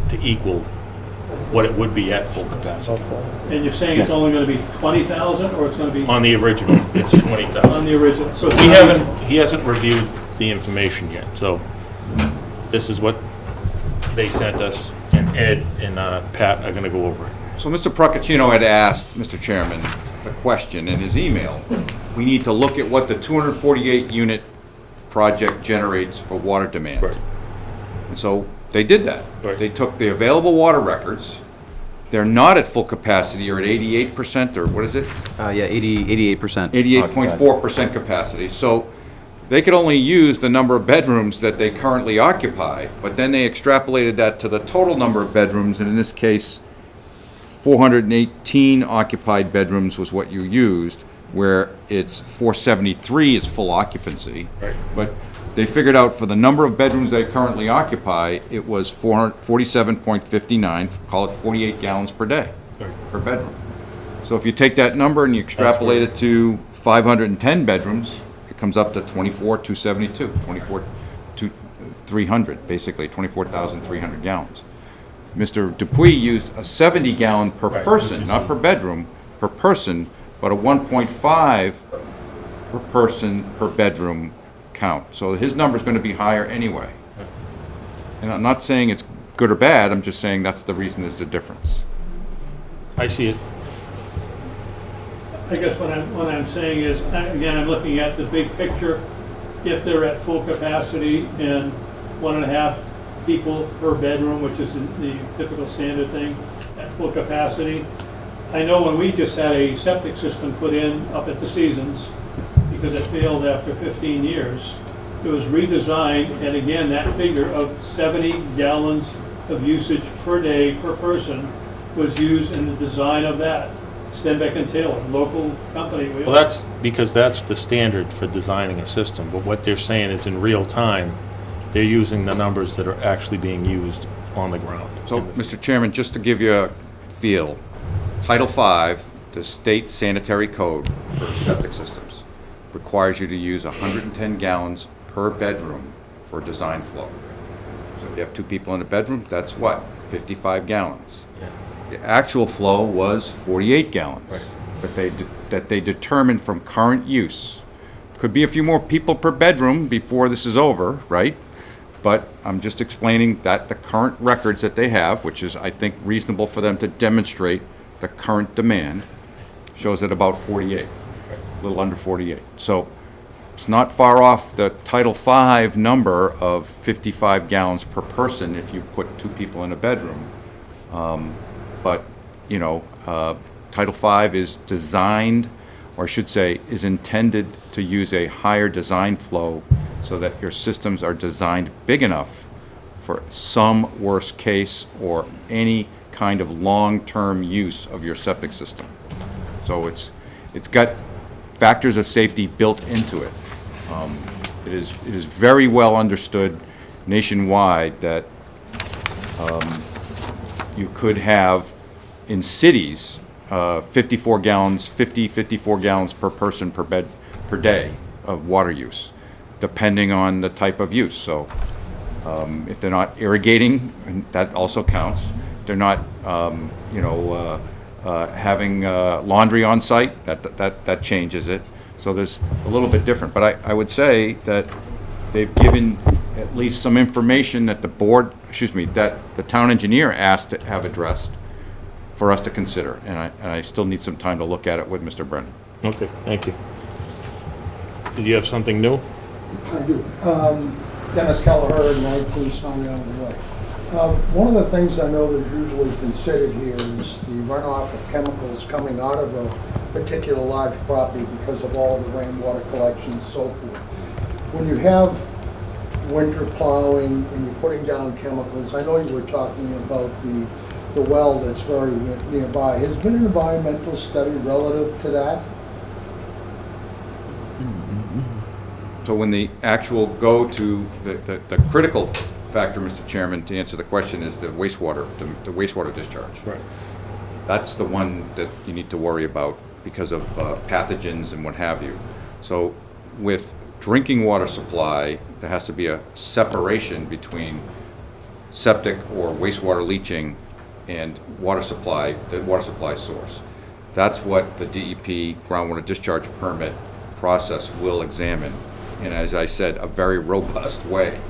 to equal what it would be at full capacity. And you're saying it's only going to be 20,000, or it's going to be? On the original, it's 20,000. On the original. So it's He not- he hasn't reviewed the information yet, so this is what they sent us, and Ed and Pat are gonna go over it. So Mr. Procaccino had asked, Mr. Chairman, the question in his email. We need to look at what the 248 unit project generates for water demand. Right. And so they did that. Right. They took the available water records. They're not at full capacity, or at 88%, or what is it? Yeah, 88%. 88.4% capacity. So they could only use the number of bedrooms that they currently occupy, but then they extrapolated that to the total number of bedrooms, and in this case, 418 occupied bedrooms was what you used, where it's 473 is full occupancy. Right. But they figured out for the number of bedrooms they currently occupy, it was 447.59, call it 48 gallons per day, per bedroom. So if you take that number and you extrapolate it to 510 bedrooms, it comes up to 24,272, 24,300, basically 24,300 gallons. Mr. Dupuy used a 70 gallon per person, not per bedroom, per person, but a 1.5 per person per bedroom count. So his number's going to be higher anyway. And I'm not saying it's good or bad, I'm just saying that's the reason there's a difference. I see it. I guess what I'm saying is, again, I'm looking at the big picture. If they're at full capacity and 1.5 people per bedroom, which is the typical standard thing, at full capacity. I know when we just had a septic system put in up at the Seasons, because it failed after 15 years, it was redesigned, and again, that figure of 70 gallons of usage per day per person was used in the design of that. Stenbeck and Taylor, local company. Well, that's because that's the standard for designing a system, but what they're saying is in real time, they're using the numbers that are actually being used on the ground. So, Mr. Chairman, just to give you a feel, Title V, the state sanitary code for septic systems, requires you to use 110 gallons per bedroom for design flow. So if you have 2 people in a bedroom, that's what? 55 gallons. Yeah. The actual flow was 48 gallons. Right. That they determined from current use. Could be a few more people per bedroom before this is over, right? But I'm just explaining that the current records that they have, which is, I think, reasonable for them to demonstrate the current demand, shows at about 48, a little under 48. So it's not far off the Title V number of 55 gallons per person if you put 2 people in a bedroom. But, you know, Title V is designed, or I should say, is intended to use a higher design flow so that your systems are designed big enough for some worst case or any kind of long-term use of your septic system. So it's got factors of safety built into it. It is very well understood nationwide that you could have in cities 54 gallons per person per day of water use, depending on the type of use. So if they're not irrigating, and that also counts. They're not, having laundry on site, that changes it. So there's a little bit different. But I would say that they've given at least some information that the board, that the town engineer asked to have addressed for us to consider. And I still need some time to look at it with Mr. Brennan. Okay, thank you. Do you have something new? I do. Dennis Kelleher, 19 Snowy Island Way. One of the things I know that's usually considered here is the runoff of chemicals coming out of a particular large property because of all the rainwater collection and so forth. When you have winter plowing and you're putting down chemicals, I know you were talking about the well that's very nearby. Has been an environmental study relative to that? So when the actual go to, the critical factor, Mr. Chairman, to answer the question, is the wastewater discharge. Right. That's the one that you need to worry about because of pathogens and what have you. So with drinking water supply, there has to be a separation between septic or wastewater leaching and water supply, the water supply source. That's what the DEP groundwater discharge permit process will examine. And as I said, a very robust way.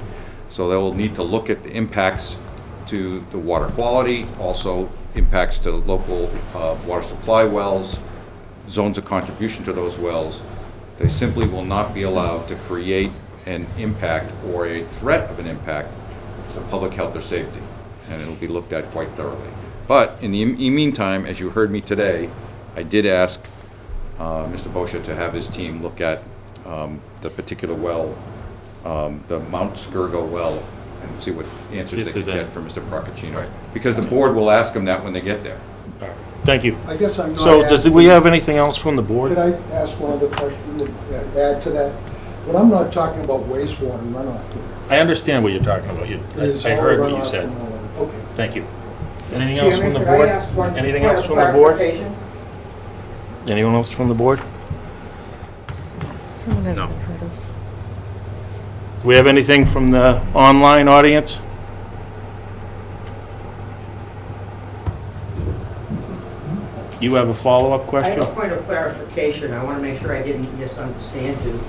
So they will need to look at the impacts to the water quality, also impacts to local water supply wells, zones of contribution to those wells. They simply will not be allowed to create an impact or a threat of an impact to public health or safety. And it'll be looked at quite thoroughly. But in the meantime, as you heard me today, I did ask Mr. Boscia to have his team look at the particular well, the Mount Skirgo well, and see what answers they can get from Mr. Procaccino. Right. Because the board will ask them that when they get there. All right. Thank you. I guess I'm not So asking, we have anything else from the board? Could I ask one other question to add to that? But I'm not talking about wastewater runoff here. I understand what you're talking about. I heard what you said. Okay. Thank you. Anything else from the Chairman, could board? I ask one Anything point else of from the board? clarification? Anyone else from the board? Someone hasn't No. been heard of. Do we have anything from the online audience? You have a follow-up I have question? a point of clarification. I want to make sure I didn't misunderstand you.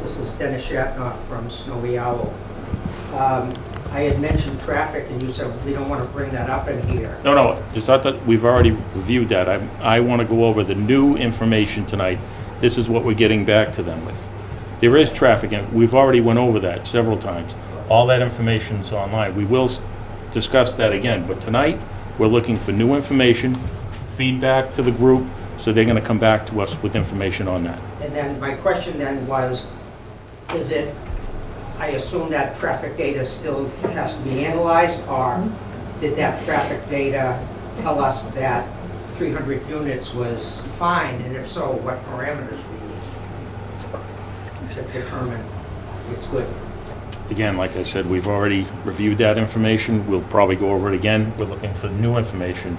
This is Dennis Shatnoff from Snowy Owl. I had mentioned traffic, and you said we don't want to bring that up in here. No, just thought that we've already reviewed that. I want to go over the new information tonight. This is what we're getting back to them with. There is traffic, and we've already went over that several times. All that information's online. We will discuss that again, but tonight, we're looking for new information, feedback to the group, so they're going to come back to us with information on that. And then my question then was, is it, I assume that traffic data still has to be analyzed, or did that traffic data tell us that 300 units was fine, and if so, what parameters we used to determine it's good? Again, like I said, we've already reviewed that information. We'll probably go over it again. We're looking for new information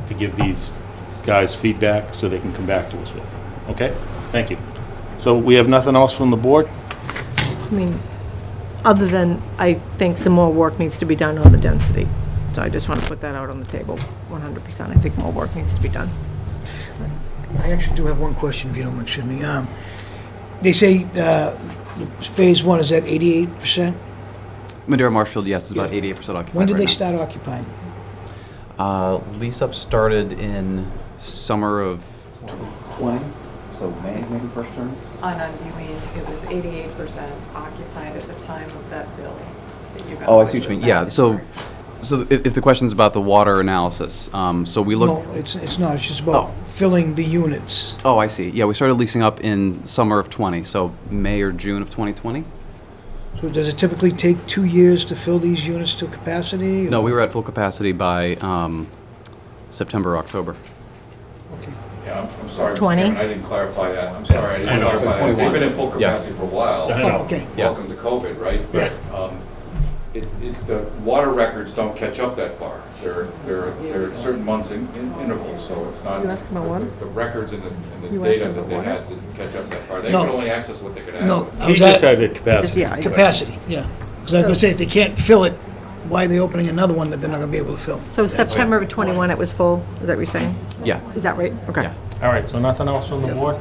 to give these guys feedback so they can come back to us with it. Okay? Thank you. So we have nothing else from the board? I mean, other than, I think some more work needs to be done on the density. So I just want to put that out on the table, 100%. I think more work needs to be done. I actually do have one question, if you don't mind, excuse me. They say phase one is at 88%? Madeira Marshfield, yes, is about 88% occupied When did right they now. start occupying? Lease up started in summer of 20, so May, maybe first terms? On unviewing, it was 88% occupied at the time of that bill that you got. Oh, I see what you which mean. was Yeah, back in so, March. so if the question's about the water analysis, so we look. No, it's not, it's just about filling the units. Oh, I see. Yeah, we started leasing up in summer of 20, so May or June of 2020. So does it typically take 2 years to fill these units to capacity? No, we were at full capacity by September, October. Yeah, I'm sorry, Mr. 20? Chairman, I didn't clarify that. I'm sorry, I didn't I know, clarify so that. 21. They've been in full Yeah. capacity for a while. I know. Oh, okay. Welcome to COVID, right? But the water records don't catch up that far. There are certain months in intervals, so it's not. You asking about water? The records and the You data asking that about they water? had didn't catch up that far. They No. could only access what they could access. No, I He was just at had the capacity. Yeah, capacity, yeah. Because I was going to say, if they can't fill it, why are they opening another one that they're not going to be able to fill? So September of '21, it was full, is that what you're saying? Yeah. Is that right? Okay. Yeah. All right, so nothing else from the board?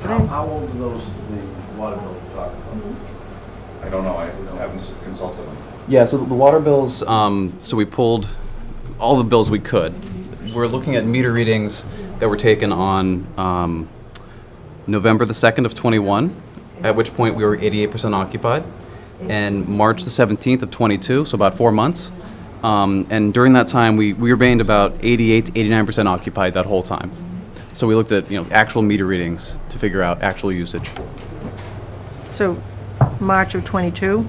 How old are those, the water bills you're talking about? I don't know, I haven't consulted them. Yeah, so the water bills, so we pulled all the bills we could. We're looking at meter readings that were taken on November the 2nd of 21, at which point we were 88% occupied, and March the 17th of 22, so about 4 months. And during that time, we remained about 88 to 89% occupied that whole time. So we looked at, actual meter readings to figure out actual usage. So, March of '22?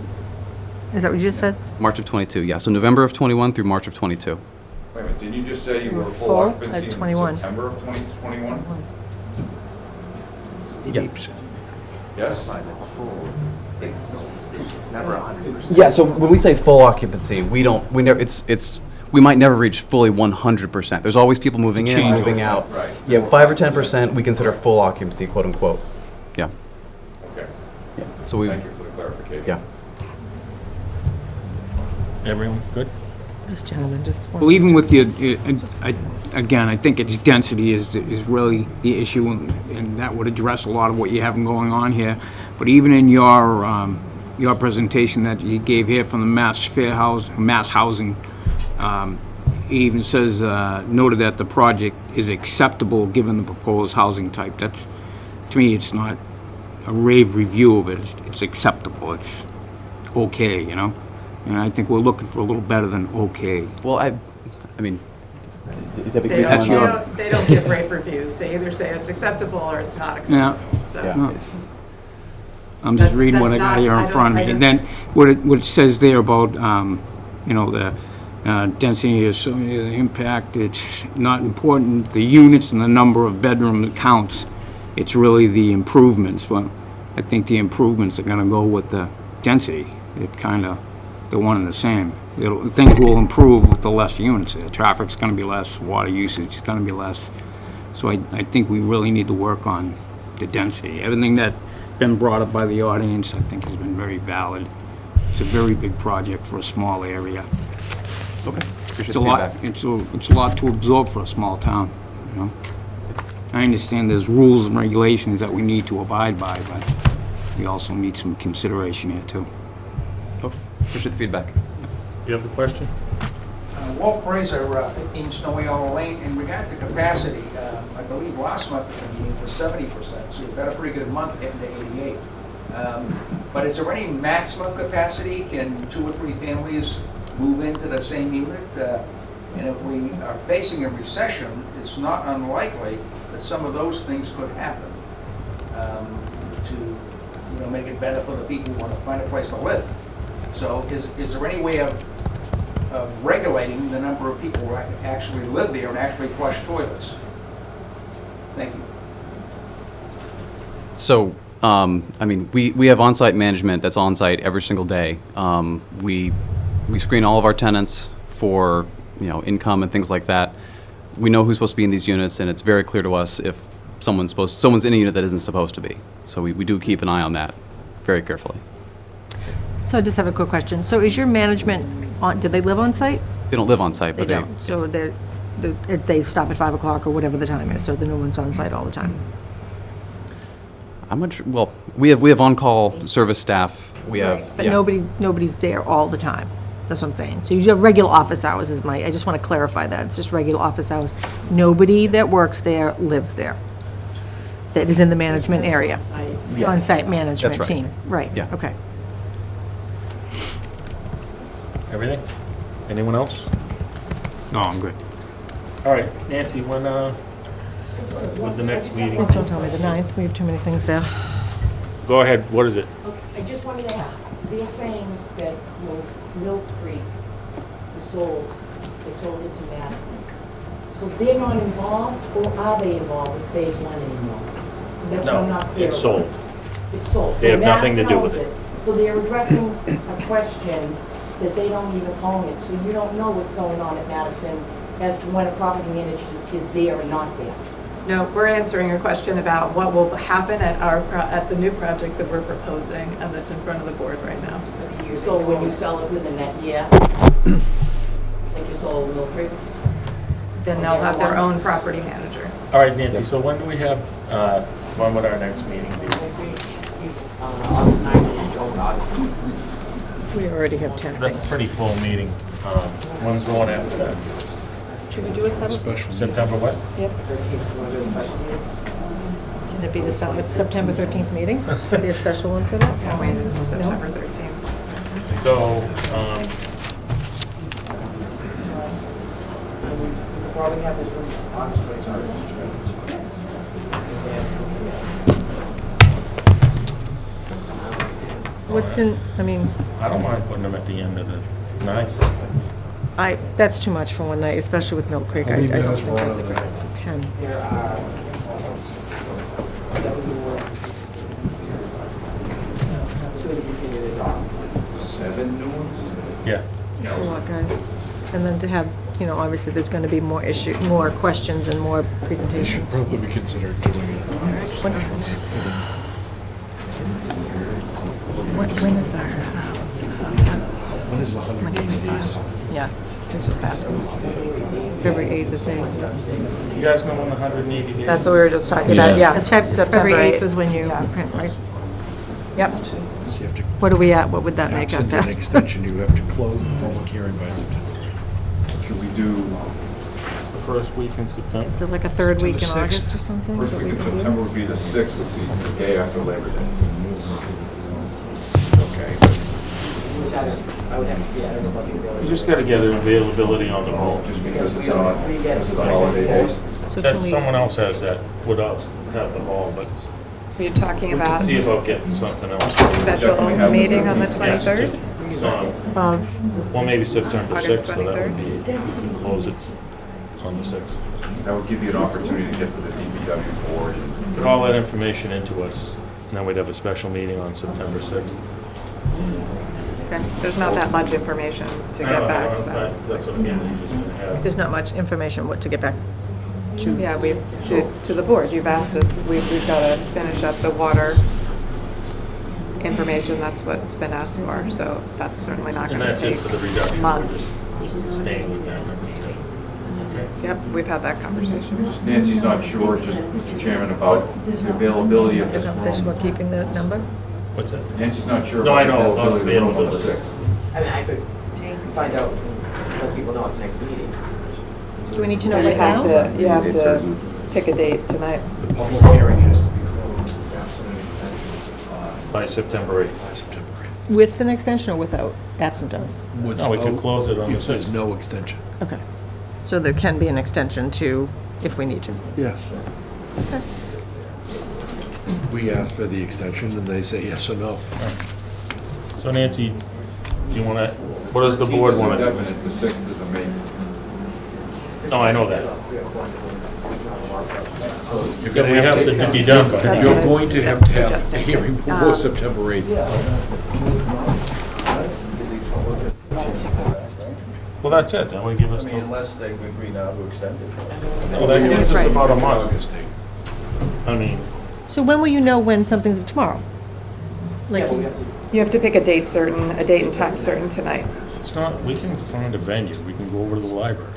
Is that what you just said? March of 22, yeah. So November of 21 through March of 22. Wait a minute, didn't you just say you were Full full at occupancy in 21. September of 2021? 88%. Yes? It's never 100%. Yeah, so when we say full occupancy, we might never reach fully 100%. There's always people moving in, Change moving over. out. Right. Yeah, 5 or 10% we consider full occupancy, quote unquote. Yeah. Okay, Yeah. So we, thank you for the clarification. yeah. Everyone good? This gentleman just. Well, even with your, again, I think its density is really the issue, and that would address a lot of what you have going on here. But even in your presentation that you gave here from the Mass Housing, it even says, noted that the project is acceptable given the proposed housing type. That's, to me, it's not a rave review of it. It's acceptable. It's okay, And I think we're looking for a little better than okay. Well, I mean, They don't give rave reviews. They either say it's acceptable or it's not acceptable. So. yeah, No. it's- I'm just reading what I that's got not- here I in don't- front of I me. And don't- then what it says there about, the density is impact, it's not important, the units and the number of bedrooms counts. It's really the improvements. Well, I think the improvements are gonna go with the density. It kinda, they're one and the same. Things will improve with the less units there. Traffic's gonna be less, water usage is gonna be less. So I think we really need to work on the density. Everything that's been brought up by the audience, I think, has been very valid. It's a very big project for a small area. Okay. Appreciate It's the a lot, feedback. it's a lot to absorb for a small town, I understand there's rules and regulations that we need to abide by, but we also need some consideration here, too. Okay. Appreciate the feedback. You have the question? Walt Fraser, 15 Snowy Hollow Lane. In regard to capacity, I believe last month the meeting was 70%, so you've got a pretty good month getting to 88. But is there any maximum capacity? Can 2 or 3 families move into the same unit? And if we are facing a recession, it's not unlikely that some of those things could happen to make it better for the people who want to find a place to live. So is there any way of regulating the number of people who actually live there and actually flush toilets? Thank you. So, we have on-site management that's on-site every single day. We screen all of our tenants for, income and things like that. We know who's supposed to be in these units, and it's very clear to us if someone's in a unit that isn't supposed to be. So we do keep an eye on that very carefully. So I just have a quick question. So is your management do they live on site? They don't live on-site, They but don't. So they stop at 5 o'clock or whatever the time is, so no one's on site all the time. I'm not sure, well, we have on-call service staff. We have, But yeah. nobody's there all the time. That's what I'm saying. So you have regular office hours I just want to clarify that. It's just regular office hours. Nobody that works there lives there. That is in the management area. Yeah. On-site management That's right. team. Right, Yeah. okay. Everything? Anyone else? No, I'm good. All right, Nancy, when, with the next meeting? Please don't tell me the 9th. We have too many things there. Go ahead, what is it? I just wanted to ask, they're saying that Mill Creek was sold, they sold it to Madison. So they're not involved, or are they involved with phase 1 anymore? That's what I'm not clear It's about. sold. It's sold. They So have nothing to Madison do with owns it. So they're addressing a question that they don't even own it. So you don't know what's going on at Madison as to when a property manager is there or not there. No, we're answering a question about what will happen at the new project that we're proposing and that's in front of the board right now. So when you sell it within that year, like you sold Mill Creek? Then they'll have their own property manager. All right, Nancy, so when do we have, when would our next meeting be? August 9th. We already have 10 That's a things. pretty full meeting. When's going after that? Should we do a seven? September what? Yep. Can it be the September 13th meeting? Be a special one for that? Can't wait until September 13th. So, Probably have this room August 23rd. What's in, I mean, I don't mind putting them at the end of the night. that's too much for one night, especially with Mill Creek. I How many don't minutes think were that's a on good, it? 10. There are 2 to continue to talk. 7 new ones? Yeah. It's a lot, guys. And then to have, obviously, there's going to be more questions and more presentations. Probably be considered doing it. When is our 6 on 7? When is the 180 days? Yeah, he's just asking us. February 8th is May. You guys know when the 180 days? That's what we were just talking about, yeah. February 8th was when you Yeah. print, right? Yep. So you have to, What are we at? What would that make us absent at? an extension, you have to close the public hearing by September. Should we do The first week in September? Is there like a third week in 6th. August or something? first that week we of can do? September would be the 6th, would be the day after Labor Day. Okay. Which I would have to see, I don't know about the ability. You just gotta get an availability on the roll. Just because it's on, because of the holiday days. So That can we, someone else has that, would us have the hall, but Are you talking we about can see about getting something else. special Definitely have meeting on the Yes, 23rd? just- so, well, maybe September August 6th, so that would 23rd? be, close it on the 6th. That would give you an opportunity to get to the DPW board. Put all that information into us, and then we'd have a special meeting on September 6th. Okay. There's not that much information to No, get no, back, no, so. That's what I'm getting, you're just gonna have. there's not much information what to get back to. Yeah, to the board, you've asked us, we've got to finish up the water information, that's what's been asked for, so that's certainly not And going to that's it take for the a reduction, we're month. just staying with that. Okay. Yep, we've had that conversation. Nancy's not sure, just Mr. Chairman, about the availability of The this conversation room. about keeping the number? What's that? Nancy's not sure No, about I the know, about availability of the room on the availability. 6th. I mean, I could find out, let people know at the next meeting. Do we need to know You right have now? to, you have to pick a date tonight. The public hearing has to be closed absent an extension By September 8th. by September 8th. With an extension or without, absent of? No, we could close it on the If there's 6th. no extension. Okay. So there can be an extension to, if we need to. Yes. Okay. We ask for the extension and they say yes or no. So Nancy, do you wanna, what does the board 13th is wanna do? indefinite, the 6th is a May. No, I know that. You're gonna We have to be done by That's then. You're what I going to have was to have a suggesting. hearing before September 8th. Well, that's it, that would give us till, Unless they agree now to extend it. well, that gives us Right. about a month. August 8th. I mean, So when will you know when something's tomorrow? Like, You have to pick a date certain, a date and time certain tonight. it's not, we can find a venue, we can go over to the library.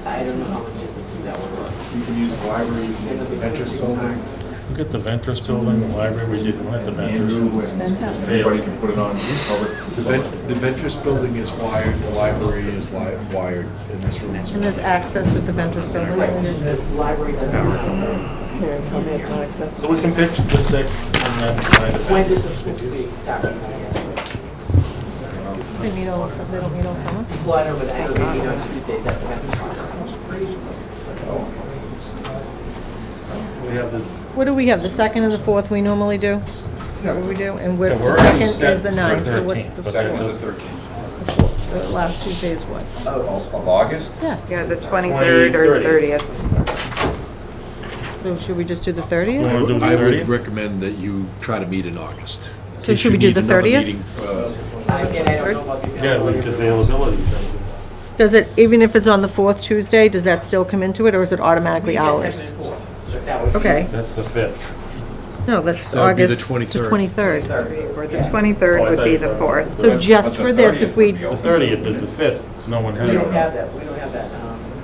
I don't know how logistics do that one work. You can use the library, you can use the Ventress building. We got the Ventress building, the library, we did one at the Ventress. Everybody can put it on public. The Ventress building is wired, the library is wired, and this room is. and there's access with the Ventress building? and there's- The library doesn't. Here, tell me it's not So accessible. we can pitch the 6th and then find it. When does the school be starting? They meet all, they don't meet all summer? Well, I know, but I know they meet on Tuesdays at the We have the, What do we have, the 2nd and the 4th we normally do? Is that what we do? And Yeah, the we're already 2nd set is the for 9th, so what's 13th, the but 2nd is 4th? the 13th. The last Tuesday is what? Of August? Yeah, Yeah, the 23rd or 30th. 30th. so should we just do the You 30th? wanna do the I would 30th? recommend that you try to meet in August. So should we do the 30th? Again, I don't know about the. Yeah, with the availability. Does it, even if it's on the 4th Tuesday, does that still come into it, or is it automatically ours? Okay, That's the 5th. no, that's That would be the August the 23rd. 23rd. Or the 23rd would be the 4th. So just for this, if we, The 30th is the 5th, no one has We it. don't have that, we don't have that.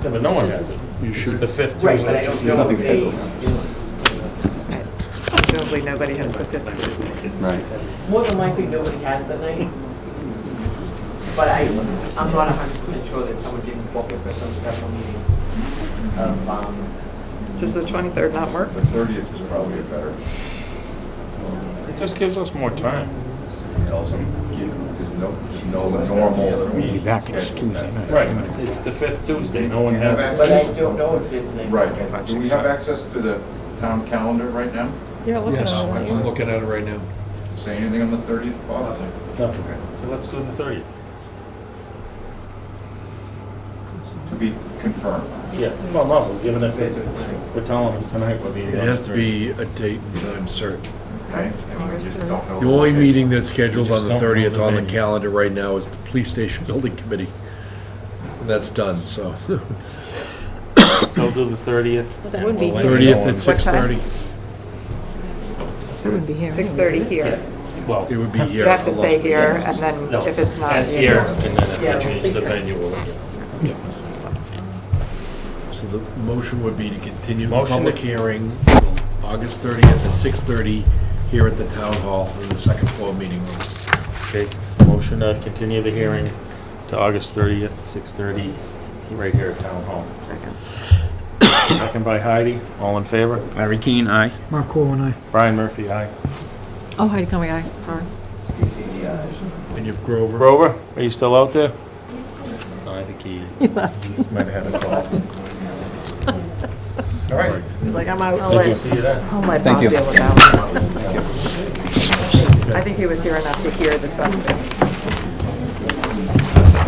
Yeah, but no one has it. You shoot the 5th Right, but I Tuesday. don't know days. presumably nobody has the 5th Tuesday. Right. More than likely, nobody has the night. But I'm not 100% sure that someone didn't book it for some special meeting of, Does the 23rd not work? The 30th is probably a better. It just gives us more time. Tells them, there's no normal meeting. Back next Tuesday night. Right, it's the 5th Tuesday, no one has. but I don't know if it's. Right. Do we have access to the town calendar right now? You're looking Yes, at it, aren't I'm you? looking at it right now. Say anything on the 30th, Bob? Nothing. Nothing. So let's do the 30th. To be confirmed. Yeah, well, no, we're giving it, we're telling them tonight we'll be. It has to be a date and time certain. Okay? And we just don't know. The only meeting that's scheduled We on just the don't know 30th the on the venue. calendar right now is the police station building committee. And that's done, so. They'll do the 30th. Well, that would be We'll here. let you 30th know at on- 6:30. It would be here. 6:30 here. Well, It would be here. You have to unless say we- here, and then no, if it's not. at you here, know. and then if Yeah, we change please the do. venue, we'll let you know. So the motion would be to continue the Motion public to- hearing August 30th at 6:30 here at the town hall in the second floor meeting room. Okay, motion to continue the hearing to August 30th, 6:30, right here at Town Hall. Second by Heidi, all in favor? Larry Keane, aye. Mark Cole and I. Brian Murphy, aye. Oh, Heidi Conway, aye, sorry. And you have Grover. Grover, are you still out there? No, I think he left. might have had a call. All right. Like, I'm out. Good to see you then. I'll let Thank Bob you. deal with that one. I think he was here enough to hear the substance.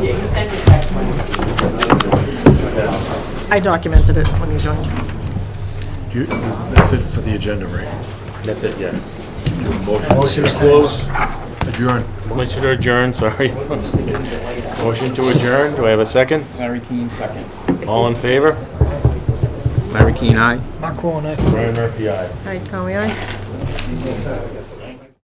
Yeah, he sent me a text when I documented it when you joined. That's it for the agenda, right? That's it, yeah. Motion to close. Adjourn. Motion to adjourn, sorry. Motion to adjourn, do I have a second? Larry Keane, second. All in favor? Larry Keane, aye. Mark Cole and I. Brian Murphy, aye. Heidi Conway, aye.